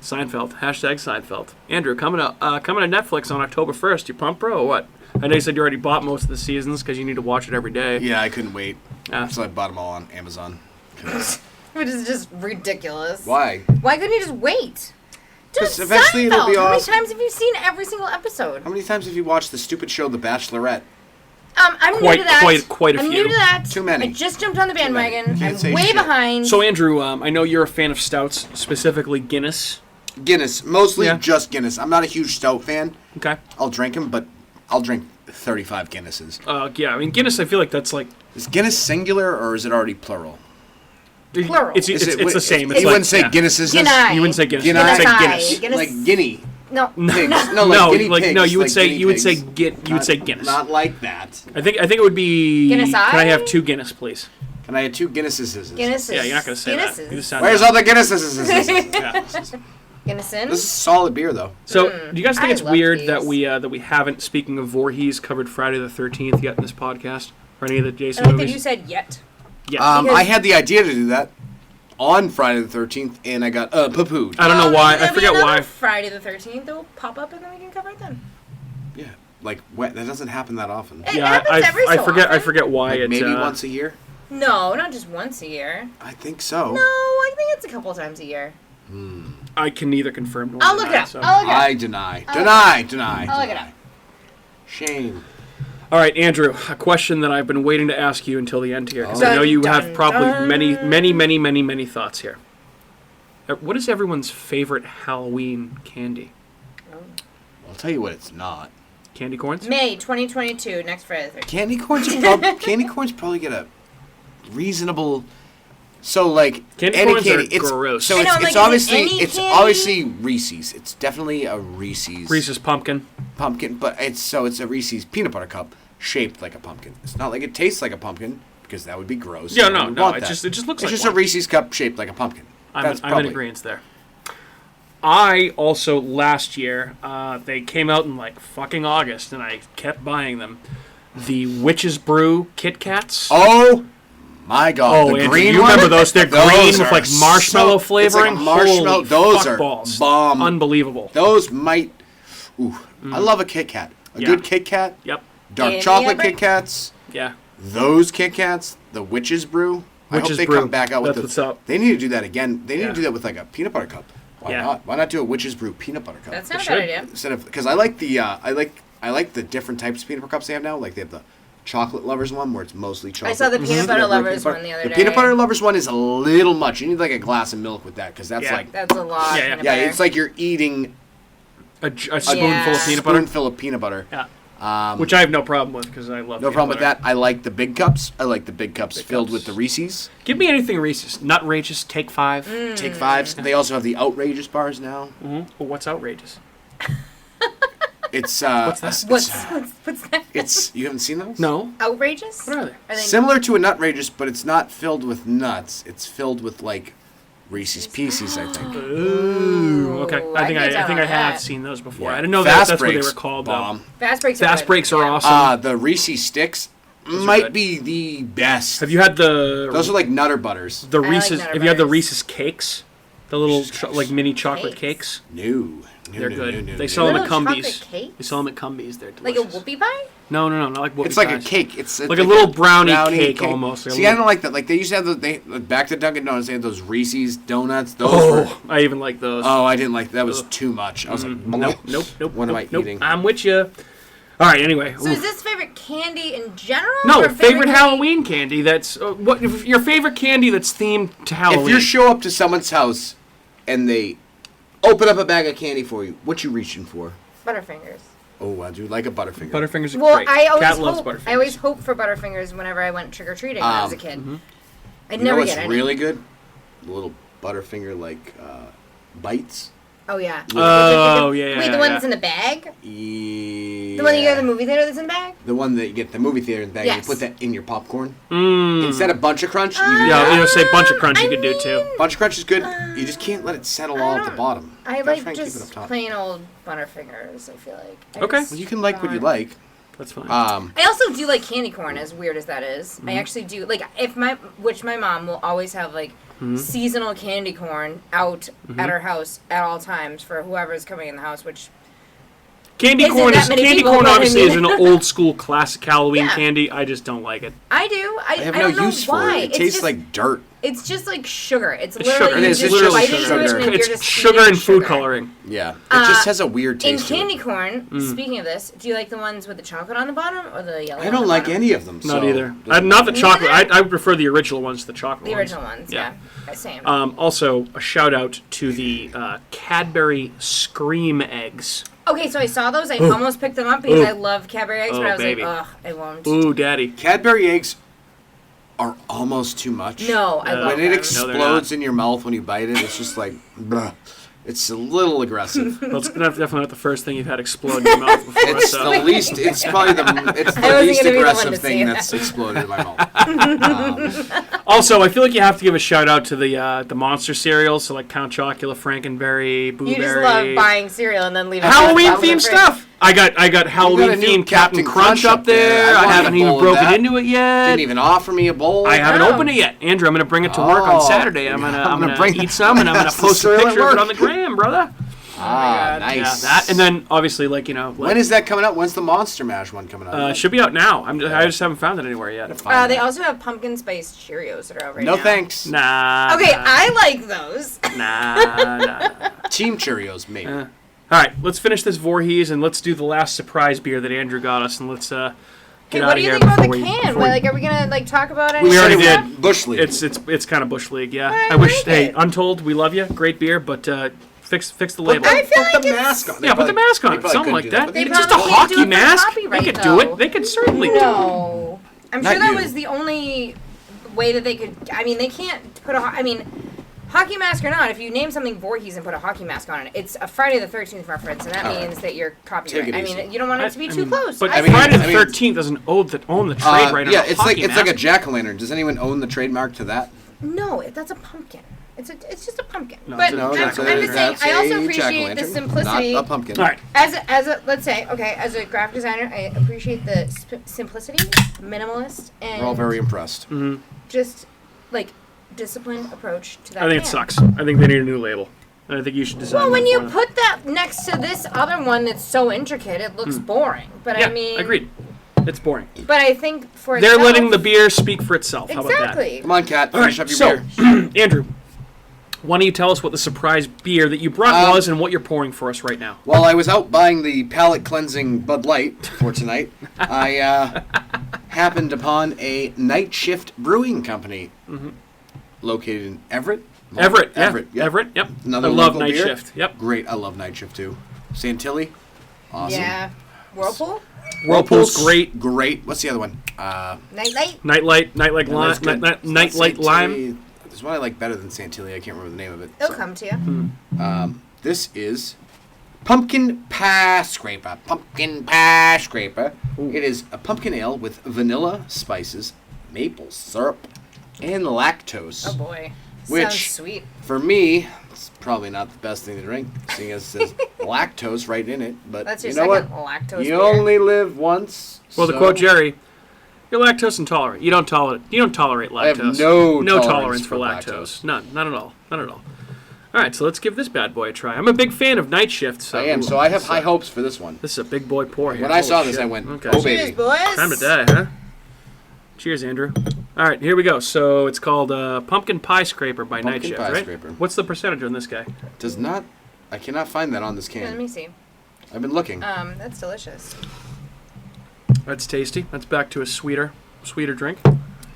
Seinfeld. #Seinfeld. Andrew, coming to Netflix on October 1st. You pumped, bro, or what? I know you said you already bought most of the seasons because you need to watch it every day. Yeah, I couldn't wait. So I bought them all on Amazon. Which is just ridiculous. Why? Why couldn't you just wait? Just eventually Seinfeld. it'll be How many awesome. times have you seen every single episode? How many times have you watched the stupid show The Bachelorette? I'm new to that. Quite a I'm few. new to that. Too many. I just jumped on the bandwagon. You I'm didn't say way shit. behind. So, Andrew, I know you're a fan of stouts, specifically Guinness. Guinness. Mostly Yeah. just Guinness. I'm not a huge stout fan. Okay. I'll drink them, but I'll drink 35 Guinnesses. Yeah, I mean, Guinness, I feel like that's like... Is Guinness singular or is it already plural? Plural. It's the same. It's You like, wouldn't say yeah. Guinnesses. Guinness. You wouldn't say Guinness. Guinness. You would say Guinness. Guinness. Like Guinea. No. Pigs. No, No, guinea pigs. no, you would like say guinea you would say pigs. you would say Guinness. Not like that. I think it would be. Guinness Can I eye? have 2 Guinness, please? Can I have 2 Guinnesses? Guinnesses. Yeah, you're not gonna say that. Guinnesses. You just sound Where's dumb. all the Guinnesses? Yeah. Guinnessin. This is solid beer, though. So, do you guys think I it's love weird these. that we haven't, speaking of Voorhees, covered Friday the 13th yet in this podcast or any of the Jason I like that movies? you said yet. Yeah. I had the idea to do that on Friday the 13th, and I got poo-pooed. I don't know why. I There'll be forget another why. Friday the 13th, it'll pop up and then we can cover it then. Yeah, like that doesn't happen that often. It Yeah, happens every so I often. forget why Like it. maybe once a year. No, not just once a year. I think so. No, I think it's a couple times a year. I can neither confirm nor I'll look deny, it up. so. I'll look it up. I deny. I'll Deny. look it up. Shame. All right, Andrew, a question that I've been waiting to ask you until the end here, because Oh. I know you Dun, have probably dun. many thoughts here. What is everyone's favorite Halloween candy? I'll tell you what it's not. Candy corns? May 2022, next Friday the 13th. Candy corns probably get a reasonable. So like Candy any corns candy, are it's gross. so I know, it's, like, it's is it obviously any it's candy? obviously Reese's. It's definitely a Reese's. Reese's pumpkin. Pumpkin, but it's a Reese's peanut butter cup shaped like a pumpkin. It's not like it tastes like a pumpkin because that would be gross. Yeah, You no, wouldn't no. want It that. just looks It's like just one. a Reese's cup shaped like a pumpkin. I'm in agreement there. I also last year they came out in like fucking August, and I kept buying them. The Witch's Brew Kit Kats. Oh my God! Oh, the Andrew, green you one? remember those? They're green with are like marshmallow so- flavoring. It's like marshmallow. Holy Those fuck are balls. bomb. Unbelievable. Those might. Ooh, I love a Kit Kat. A Yeah. good Kit Kat. Yep. Dark Any chocolate other? Kit Kats. Yeah. Those Kit Kats. The Witch's Brew. I Witch's hope they Brew. come back out with That's the. what's up. They need to do that again. They need Yeah. to do that with like a peanut butter cup. Why Yeah. not? Why not do a Witch's Brew peanut butter cup? That's not a should. bad idea. Instead of because I like the I like the different types of peanut butter cups they have now. Like they have the chocolate lovers one where it's mostly chocolate. I saw the peanut butter lovers one the other day. The peanut butter lovers one is a little much. You need like a glass of milk with that because that's Yeah. like That's a lot. Yeah, yeah. peanut yeah, butter. it's like you're eating A spoonful Yeah. of peanut butter. spoonful of peanut butter. Yeah. Which I have no problem with because I love. No peanut problem with butter. that. I like the big cups. I like the big cups Big filled cups. with the Reese's. Give me anything Reese's. Nutrageous. Take 5. Take fives. They also have the outrageous bars now. Mm-hmm. Well, what's outrageous? It's What's that? What's that? it's you haven't seen those? No. Outrageous? What are they? Are they Similar to a nutrageous, but it's not filled with nuts. It's filled with like Reese's Pieces, I think. Ooh. Okay. Ooh, I think can tell I on have that. seen those before. Yeah. I didn't know Fast that's what they Breaks, were called. bomb. Fast breaks. Fast good. breaks are Yeah. awesome. The Reese's sticks are might good. be the best. Have you had the Those are like Nutter Butters. the like Reese's? Nutter Have you had the Butters. Reese's cakes? The little Reese's Cakes. like mini chocolate Cakes? cakes. No. They're good. They no. sell them at Little chocolate Cumbies. cakes? They sell them at Cumbies. They're Like delicious. a whoopie pie? No, not like whoopie It's like pies. a cake. It's Like a little brownie cake almost. Like a See, I little- don't like that. Like they used to have those. They back to Dunkin' Donuts. They had those Reese's donuts. Those were. Oh, I even like those. Oh, I didn't like that. Was too much. I was like, Nope. What am I nope. eating? I'm with you. All right. Anyway. So is this favorite candy in general? No, or favorite Halloween candy. That's what your favorite candy that's themed to Halloween. If you show up to someone's house and they open up a bag of candy for you, what you reaching for? Butterfingers. Oh, I do like a Butterfinger. Butterfingers are Well, great. I loves Butterfingers. always hope for Butterfingers whenever I went trick or treating when I was a kid. Mm-hmm. I'd You never know get what's any. really good? The little Butterfinger bites. Oh yeah. Oh yeah. Wait, the one that's in the bag? Yeah. The one you get at the movie theater that's in the bag? The one that you get at the movie theater in the bag. Yes. You put that in your popcorn. Mm. Instead of Bunch of Crunch, you Yeah, you know, say Bunch of Crunch you could do too. Bunch of Crunch is good. You just can't let it settle all at the bottom. I Gotta like try and keep it up just top. plain old Butterfingers, I feel like. Okay. Well, you can like what you like. That's fine. I also do like candy corn, as weird as that is. Mm-hmm. I actually do like which my mom will always have like seasonal candy corn out at her house at all times for whoever's coming in the house. Which Candy isn't corn that is many candy people, corn. but I Obviously, mean- is an old school classic Halloween Yeah. candy. I just don't like it. I do. I have I no don't know use for why. it. It It's tastes just, like dirt. It's just like sugar. It's It's literally sugar. you It is, just it's just bite into sugar. it and then you're It's just sugar eating and food sugar. coloring. Yeah. It just has a weird In taste to candy it. corn, speaking of this, do you like the ones with the chocolate on the bottom or the yellow? I on don't the like bottom? any of them. Not so either. doesn't Not the Me chocolate. neither. I would prefer the original ones to the chocolate The ones. original ones, Yeah. yeah. Same. Also, a shout out to the Cadbury Scream eggs. Okay, so I saw those. I almost picked them up because Ooh. I love Cadbury eggs, Oh, but I was baby. like, ugh, I won't. Ooh, daddy. Cadbury eggs are almost too much. No, I love When it them. explodes in your mouth when you bite it, it's just like, bruh. It's a little aggressive. Well, it's definitely not the first thing you've had explode in your mouth before. It's so. the least. It's probably the I least wasn't gonna be the one aggressive to thing say that's that. exploded in my mouth. Also, I feel like you have to give a shout out to the monster cereals, so like Count Chocula, Frankenberry, Boo You just Berry. love buying cereal and then leaving Halloween it out in the themed fridge. stuff. I got Halloween a new themed Captain Captain Crunch Crunch up up there. there. I I wanted haven't a even bowl of broken that. into it yet. Didn't even offer me a bowl. I haven't No. opened it yet, Andrew. I'm gonna bring it to work on Oh. Saturday. I'm gonna bring eat it some and I'm gonna past the post a cereal at picture of it work. on the gram, brother. Ah, God. nice. Yeah, that and then obviously like When is that coming out? When's the Monster Mash one coming out? should be out now. I just haven't found it anywhere yet. Find They that. also have pumpkin spice Cheerios that are out right No now. thanks. Nah. Okay, nah, I like those. nah. Team Cheerios, maybe. All right, let's finish this Voorhees and let's do the last surprise beer that Andrew got us, and let's get Hey, out what of do you here think about the before we- can? before Well, we- like, are we gonna like talk about it? We already did. Bush League. It's kind of Bush League, yeah. I I wish. like Hey, it. Untold, we love you. Great beer, but fix the label. I feel Put like the it's- mask on. Yeah, put the mask on it. Something like that. They It's just a probably can't do hockey it for mask. copyright, They could though. do it. They could certainly do it. No. I'm Not sure that you. was the only way that they could. I mean, they can't put a. I mean, hockey mask or not, if you name something Voorhees and put a hockey mask on it, it's a Friday the 13th reference, and that All right. means that you're copyright. Take it I easy. mean, you don't want it to be too mean, close. But I mean, Friday the I mean- 13th doesn't own the trade right on yeah, a it's hockey like mask. a jack-o'-lantern. Does anyone own the trademark to that? no, that's a pumpkin. It's just a pumpkin. No, but it's a I'm jack-o'-lantern. just saying, that's I also a appreciate the jack-o'-lantern, simplicity. Not a pumpkin. All right. As a let's say, okay, as a graphic designer, I appreciate the simplicity, minimalist, and We're all very impressed. just like disciplined approach to that. I think it can. sucks. I think they need a new label. I think you should design. Well, when one you for them. put that next to this other one that's so intricate, it looks boring. But yeah, I mean, agreed. It's boring. But I think for They're itself, letting the beer speak for itself. How about that? exactly. Come on, Kat. All Finish right, up your so beer. Andrew, why don't you tell us what the surprise beer that you brought was and what you're pouring for us right now? While I was out buying the palate cleansing Bud Light for tonight, I happened upon a night shift brewing company located in Everett. Everett, yeah. Everett, yep. Everett, yep. Another I love local Night beer. Shift. Yep. Great. I love night shift too. Santilli. Awesome. Yeah. Whirlpool, Whirlpool's great. Great. What's the other one? Nightlight. Nightlight no, lime, that's good. Nightlight It's not lime. Santilli. There's one I like better than Santilli. I can't remember the name of it. It'll come to you. This is Pumpkin Piescraper. Pumpkin Piescraper. It is a pumpkin ale with vanilla spices, maple syrup, and lactose. Oh boy. Which- Sounds sweet. For me, it's probably not the best thing to drink, seeing as it says lactose right in it. But That's your you know what? second lactose You beer. only live once. Well, to so- quote Jerry, you're lactose intolerant. You don't tolerate lactose. I have no tolerance tolerance for for lactose. None at all. None at all. All right, so let's give this bad boy a try. I'm a big fan of Night Shift. So I am, so I have high hopes for this one. This is a big boy pour here. When I Holy saw this, shit. I went, okay. oh, Cheers, baby. boys. Time to die, huh? Cheers, Andrew. All right, here we go. So it's called Pumpkin Piescraper by Night Pumpkin Shift, right? Piescraper. What's the percentage on this guy? Does not. I cannot find that on this Let can. me see. I've been looking. That's delicious. That's tasty. That's back to a sweeter drink.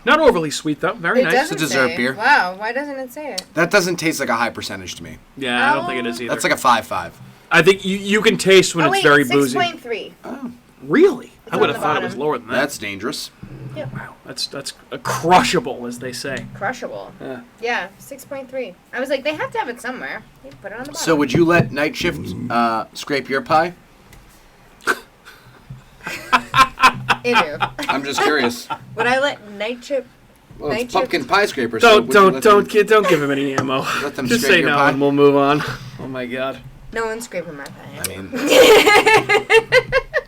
Not overly sweet, though. Very nice. It's a dessert beer. Wow, why doesn't it say it? That doesn't taste like a high percentage to me. Yeah, I don't think it is either. That's like a 5.5. I think you can taste when it's very boozy. 6.3. Oh. Really? I would have the thought it bottom. was lower than that. That's dangerous. Yep. Wow, that's a crushable, as they say. Crushable. Yeah. Yeah, 6.3. I was like, they have to have it somewhere. They put it on the bottom. So would you let Night Shift scrape your pie? Ew. I'm just curious. Would I let Night Shift... Well, Night it's Pumpkin Shift- Pie Scraper. Don't give him any ammo. Let them Just scrape say your no pie? and we'll move on. Oh my god. No one's scraping my pie. I mean,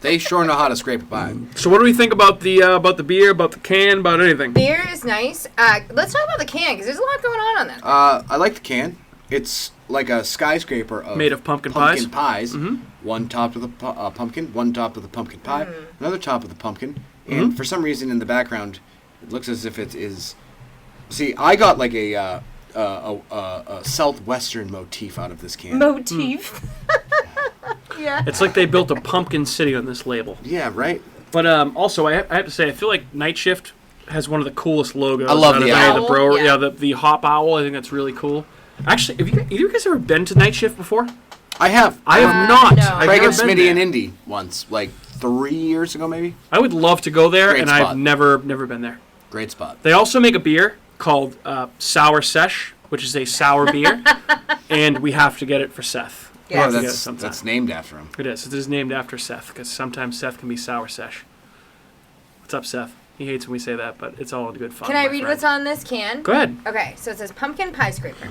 they sure know how to scrape a pie. So what do we think about the beer, about the can, about anything? Beer is nice. Let's talk about the can, because there's a lot going on that. I like the can. It's like a skyscraper of Made of pumpkin pies. Mm-hmm. One topped with a pumpkin, one topped with a pumpkin pie, another topped with a pumpkin, and for some reason in the background, it looks as if it is. See, I got like a southwestern motif out of this can. Motif. Yeah. It's like they built a pumpkin city on this label. Yeah, right. But also, I have to say, I feel like Night Shift has one of the coolest logos. I love out of the any of owl. the brewer. Yeah. Yeah, the hop owl. I think that's really cool. Actually, have either you guys ever been to Night Shift before? I have. I have not. no. I've Craig never and been Smitty there. and Indy once, like 3 years ago, maybe. I would love to go there, Great and spot. I've never been there. Great spot. They also make a beer called Sour Sesh, which is a sour beer, and we have to get it for Seth. We Yes. have Oh, to get it that's sometime. named after him. It is. It is named after Seth, because sometimes Seth can be Sour Sesh. What's up, Seth? He hates when we say that, but it's all in good fun. Can I my read friend. what's on this can? Go ahead. Okay, so it says Pumpkin Pie Scraper.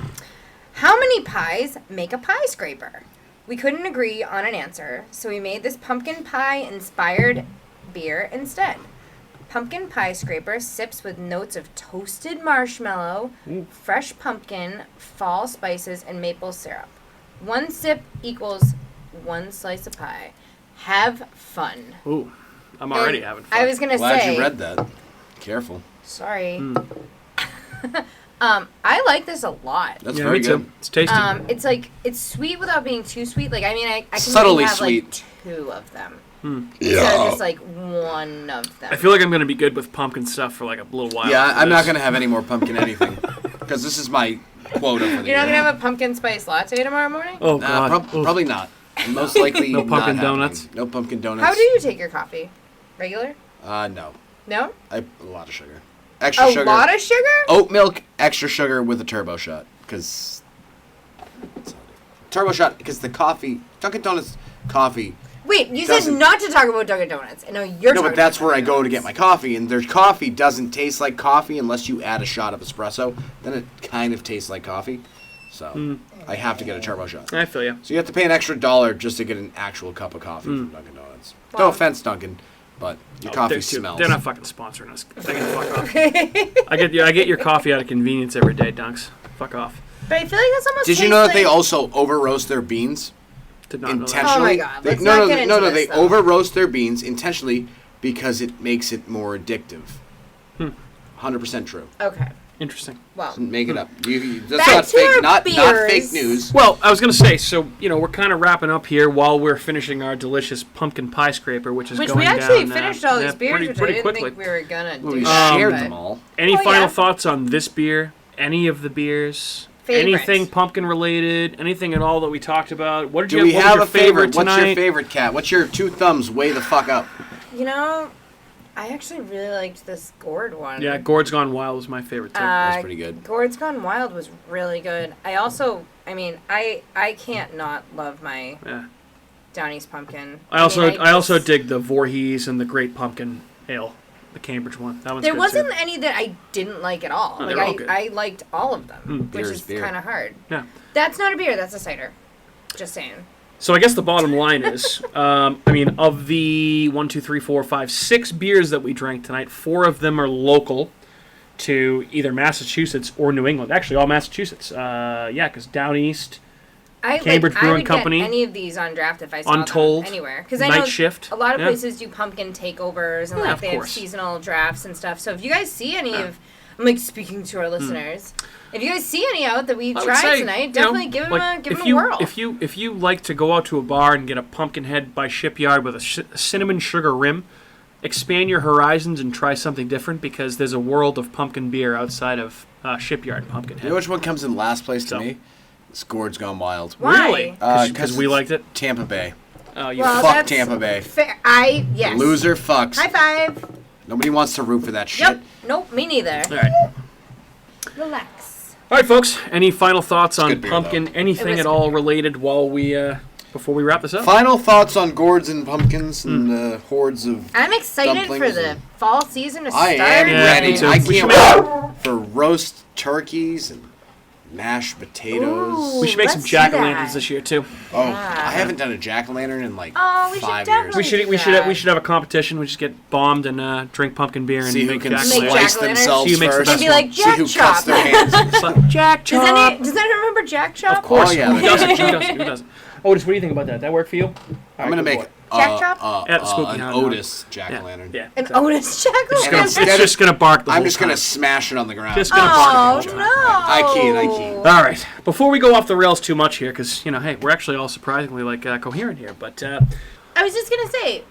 How many pies make a pie scraper? We couldn't agree on an answer, so we made this pumpkin pie inspired beer instead. Pumpkin Pie Scraper sips with notes of toasted marshmallow, fresh pumpkin, fall spices, and maple syrup. One sip equals one slice of pie. Have fun. Ooh, I'm already And having fun. I was gonna Glad say. you read that. Careful. Sorry. I like this a lot. That's yeah, very me good. too. It's tasty. It's like it's sweet without being too sweet. Like I mean, I can Subtly maybe have sweet. like 2 of them instead of just like 1 of them. I feel like I'm gonna be good with pumpkin stuff for like a little while. Yeah, after I'm not this. going to have any more pumpkin anything. Because this is my quota for the You're not year. gonna have a pumpkin spice latte tomorrow morning? Oh god. Oof. Probably not. Most likely No pumpkin not donuts? happening. No pumpkin donuts. How do you take your coffee? Regular? No. No? A lot of sugar. Extra A sugar. lot of sugar? Oat milk, extra sugar with a turbo shot. Because... Turbo shot, because the coffee... Dunkin' Donuts coffee... Wait, you said Doesn't- not to talk about Dunkin' Donuts. No, you're No, talking but that's about where I Dunkin' go to get my coffee, and their coffee doesn't taste like coffee unless you add a shot of espresso. Then it kind of tastes like coffee. So I have to get a turbo shot. I feel you. So you have to pay an extra $1 just to get an actual cup of coffee from Dunkin' Donuts. Wow. No offense, Dunkin', but your coffee They're smells. They're not fucking sponsoring us. They can fuck off. I get your coffee out of convenience every day, Dunks. Fuck off. But I feel like that's almost Did you know that they also over roast their beans Did not know that. intentionally? Oh my God, They- let's no, not no, get they- into no, no. this, They though. over roast their beans intentionally because it makes it more addictive. 100% true. Okay. Interesting. Well, Make it up. That's Back not to fake. our Not beers. fake news. Well, I was gonna say, so we're kind of wrapping up here while we're finishing our delicious pumpkin pie scraper, which is which going we actually down, finished all these beers, pretty, which pretty I didn't quickly. think we were gonna do. Well, we that, shared but- them all. Any Oh, final yeah. thoughts on this beer? Any of the beers? Favorite. Anything pumpkin related? Anything at all that we talked about? What did Do you? we what have was a your favorite? What's tonight? your favorite, Cat? What's your 2 thumbs way the fuck up? You know, I actually really liked this gourd one. Yeah, Gourds Gone Wild was my favorite too. That's pretty good. Gourds Gone Wild was really good. I also, I mean, I can't not love my Yeah. Downeast pumpkin. I also mean, I also just- dig the Voorhees and the Great Pumpkin Ale, the Cambridge one. That one's There good wasn't too. any that I didn't like at all. No, like they're all good. I liked all of them, which Beer is is beer. kind of hard. Yeah. That's not a beer. That's a cider. Just saying. So I guess the bottom line is, of the 1, 2, 3, 4, 5, 6 beers that we drank tonight, 4 of them are local to either Massachusetts or New England. Actually, all Massachusetts. Because Downeast, Cambridge I Brewing would Company, get any of these on draft if I saw Untold, them anywhere. Because I Night know Shift. a lot of Yeah. places do pumpkin takeovers and Yeah, like of they have course. seasonal drafts and stuff. So if you guys see any of, I'm like speaking to our listeners. If you guys see any out that we I would tried say, tonight, definitely give them a whirl. If you like to go out to a bar and get a pumpkin head by Shipyard with a cinnamon sugar rim, expand your horizons and try something different because there's a world of pumpkin beer outside of Shipyard and Pumpkinhead. You know which one comes in last place to me? It's Gourds Gone Wild. Why? Really? Because we liked it? Tampa Bay. Oh, you fuck Tampa Bay. Fair. Yes. Loser fucks. High five. Nobody wants to root for that shit. Yep. Nope, me neither. All right. Relax. All right, folks. Any final thoughts on beer, pumpkin? though. Anything at all related while we before we wrap this up? Final thoughts on gourds and pumpkins and hordes of I'm excited for the fall season to start. I am ready. too. I can't wait for roast turkeys and mashed potatoes. Ooh, We should make some let's do that. jack-o'-lanterns this year too. Oh, Yeah. I haven't done a jack-o'-lantern in like Oh, we should 5 definitely years. We should have a competition. We just get bombed and drink pumpkin beer and See who make can jack-o'-lanterns. slice jack-o'-lanterns. themselves See who makes the first. best And be like, See who Jack cuts Chop. their hands. Jack Chop. Does anyone remember Jack Chop? Of course. Oh, yeah, Who doesn't? Who doesn't? Otis, what do you think about that? That work for you? I'm going to make Jack Chop? At the Spooky an Hound Dog. Otis jack-o'-lantern. Yeah. An Otis Jack It's Lantern? just gonna bark the whole I'm just going time. to smash it on the ground. Just gonna bark the Oh, whole no. time. I can't. All right. Before we go off the rails too much here, because hey, we're actually all surprisingly coherent here. But I was just going to say,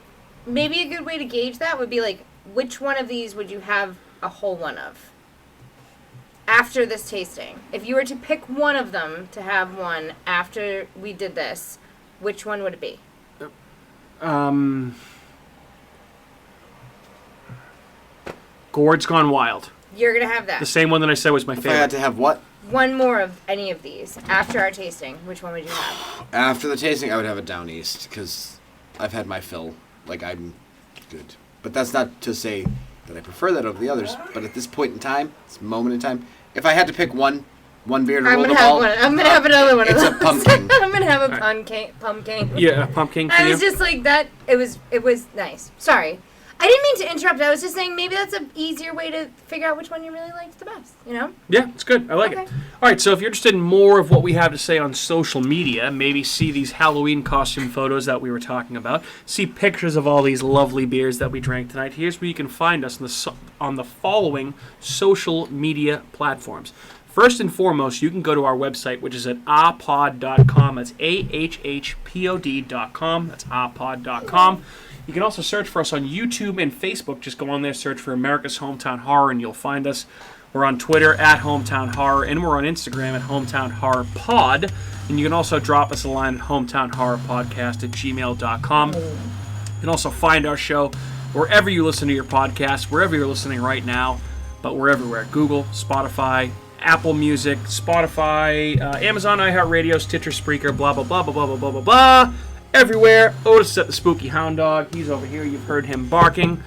maybe a good way to gauge that would be like, which one of these would you have a whole one of? After this tasting. If you were to pick one of them to have one after we did this, which one would it be? Gourds Gone Wild. You're going to have The that. same one that I said was my If I had favorite. to have what? One more of any of these after our tasting. Which one would you have? After the tasting, I would have a Downeast because I've had my fill. Like, I'm good. But that's not to say that I prefer that over the others. But at this point in time, this moment in time, if I had to pick one beer to I'm roll gonna the have ball, one. I'm gonna have another one of it's those. a pumpkin. I'm gonna have a pumpkin. Yeah, pumpkin for I you. was just like that. It was nice. Sorry, I didn't mean to interrupt. I was just saying maybe that's an easier way to figure out which one you really liked the best. You know? Yeah, it's good. I like Okay. it. All right, so if you're interested in more of what we have to say on social media, maybe see these Halloween costume photos that we were talking about, see pictures of all these lovely beers that we drank tonight, here's where you can find us on the following social media platforms. First and foremost, you can go to our website, which is at ahpod.com. That's ahhpod.com. That's ahpod.com. You can also search for us on YouTube and Facebook. Just go on there, search for America's Hometown Horror, and you'll find us. We're on Twitter at Hometown Horror, and we're on Instagram at Hometown Horror Pod. And you can also drop us a line at hometownhorrorpodcast@gmail.com. You can also find our show wherever you listen to your podcast, wherever you're listening right now, but we're everywhere. Google, Spotify, Apple Music, Spotify, Amazon, iHeartRadio, Stitcher, Spreaker, blah, blah, blah, blah, blah, blah, blah, blah, blah. Everywhere. Otis is at the Spooky Hound Dog. He's over here. You've heard him barking.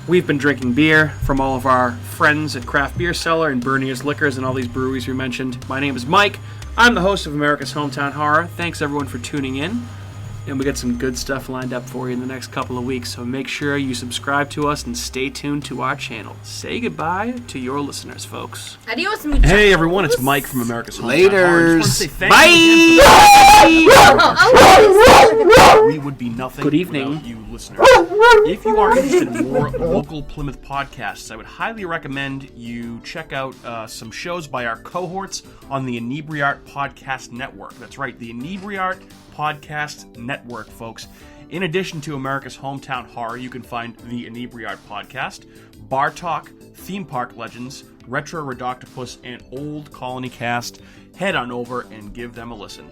We've been drinking beer from all of our friends at Craft Beer Cellar and Bernier's Liquors and all these breweries we mentioned. My name is Mike. I'm the host of America's Hometown Horror. Thanks, everyone, for tuning in. And we got some good stuff lined up for you in the next couple of weeks, so make sure you subscribe to us and stay tuned to our channel. Say goodbye to your listeners, folks. Adios, muchachos. Hey, everyone, it's Mike from America's Hometown Horror. I just want to say Laters. thank you. We would be nothing Good evening. without you listeners. If you are interested in more local Plymouth podcasts, I would highly recommend you check out some shows by our cohorts on the Inebriart Podcast Network. That's right, the Inebriart Podcast Network, folks. In addition to America's Hometown Horror, you can find the Inebriart Podcast, Bar Talk, Theme Park Legends, Retro Redoctopus, and Old Colony Cast. Head on over and give them a listen.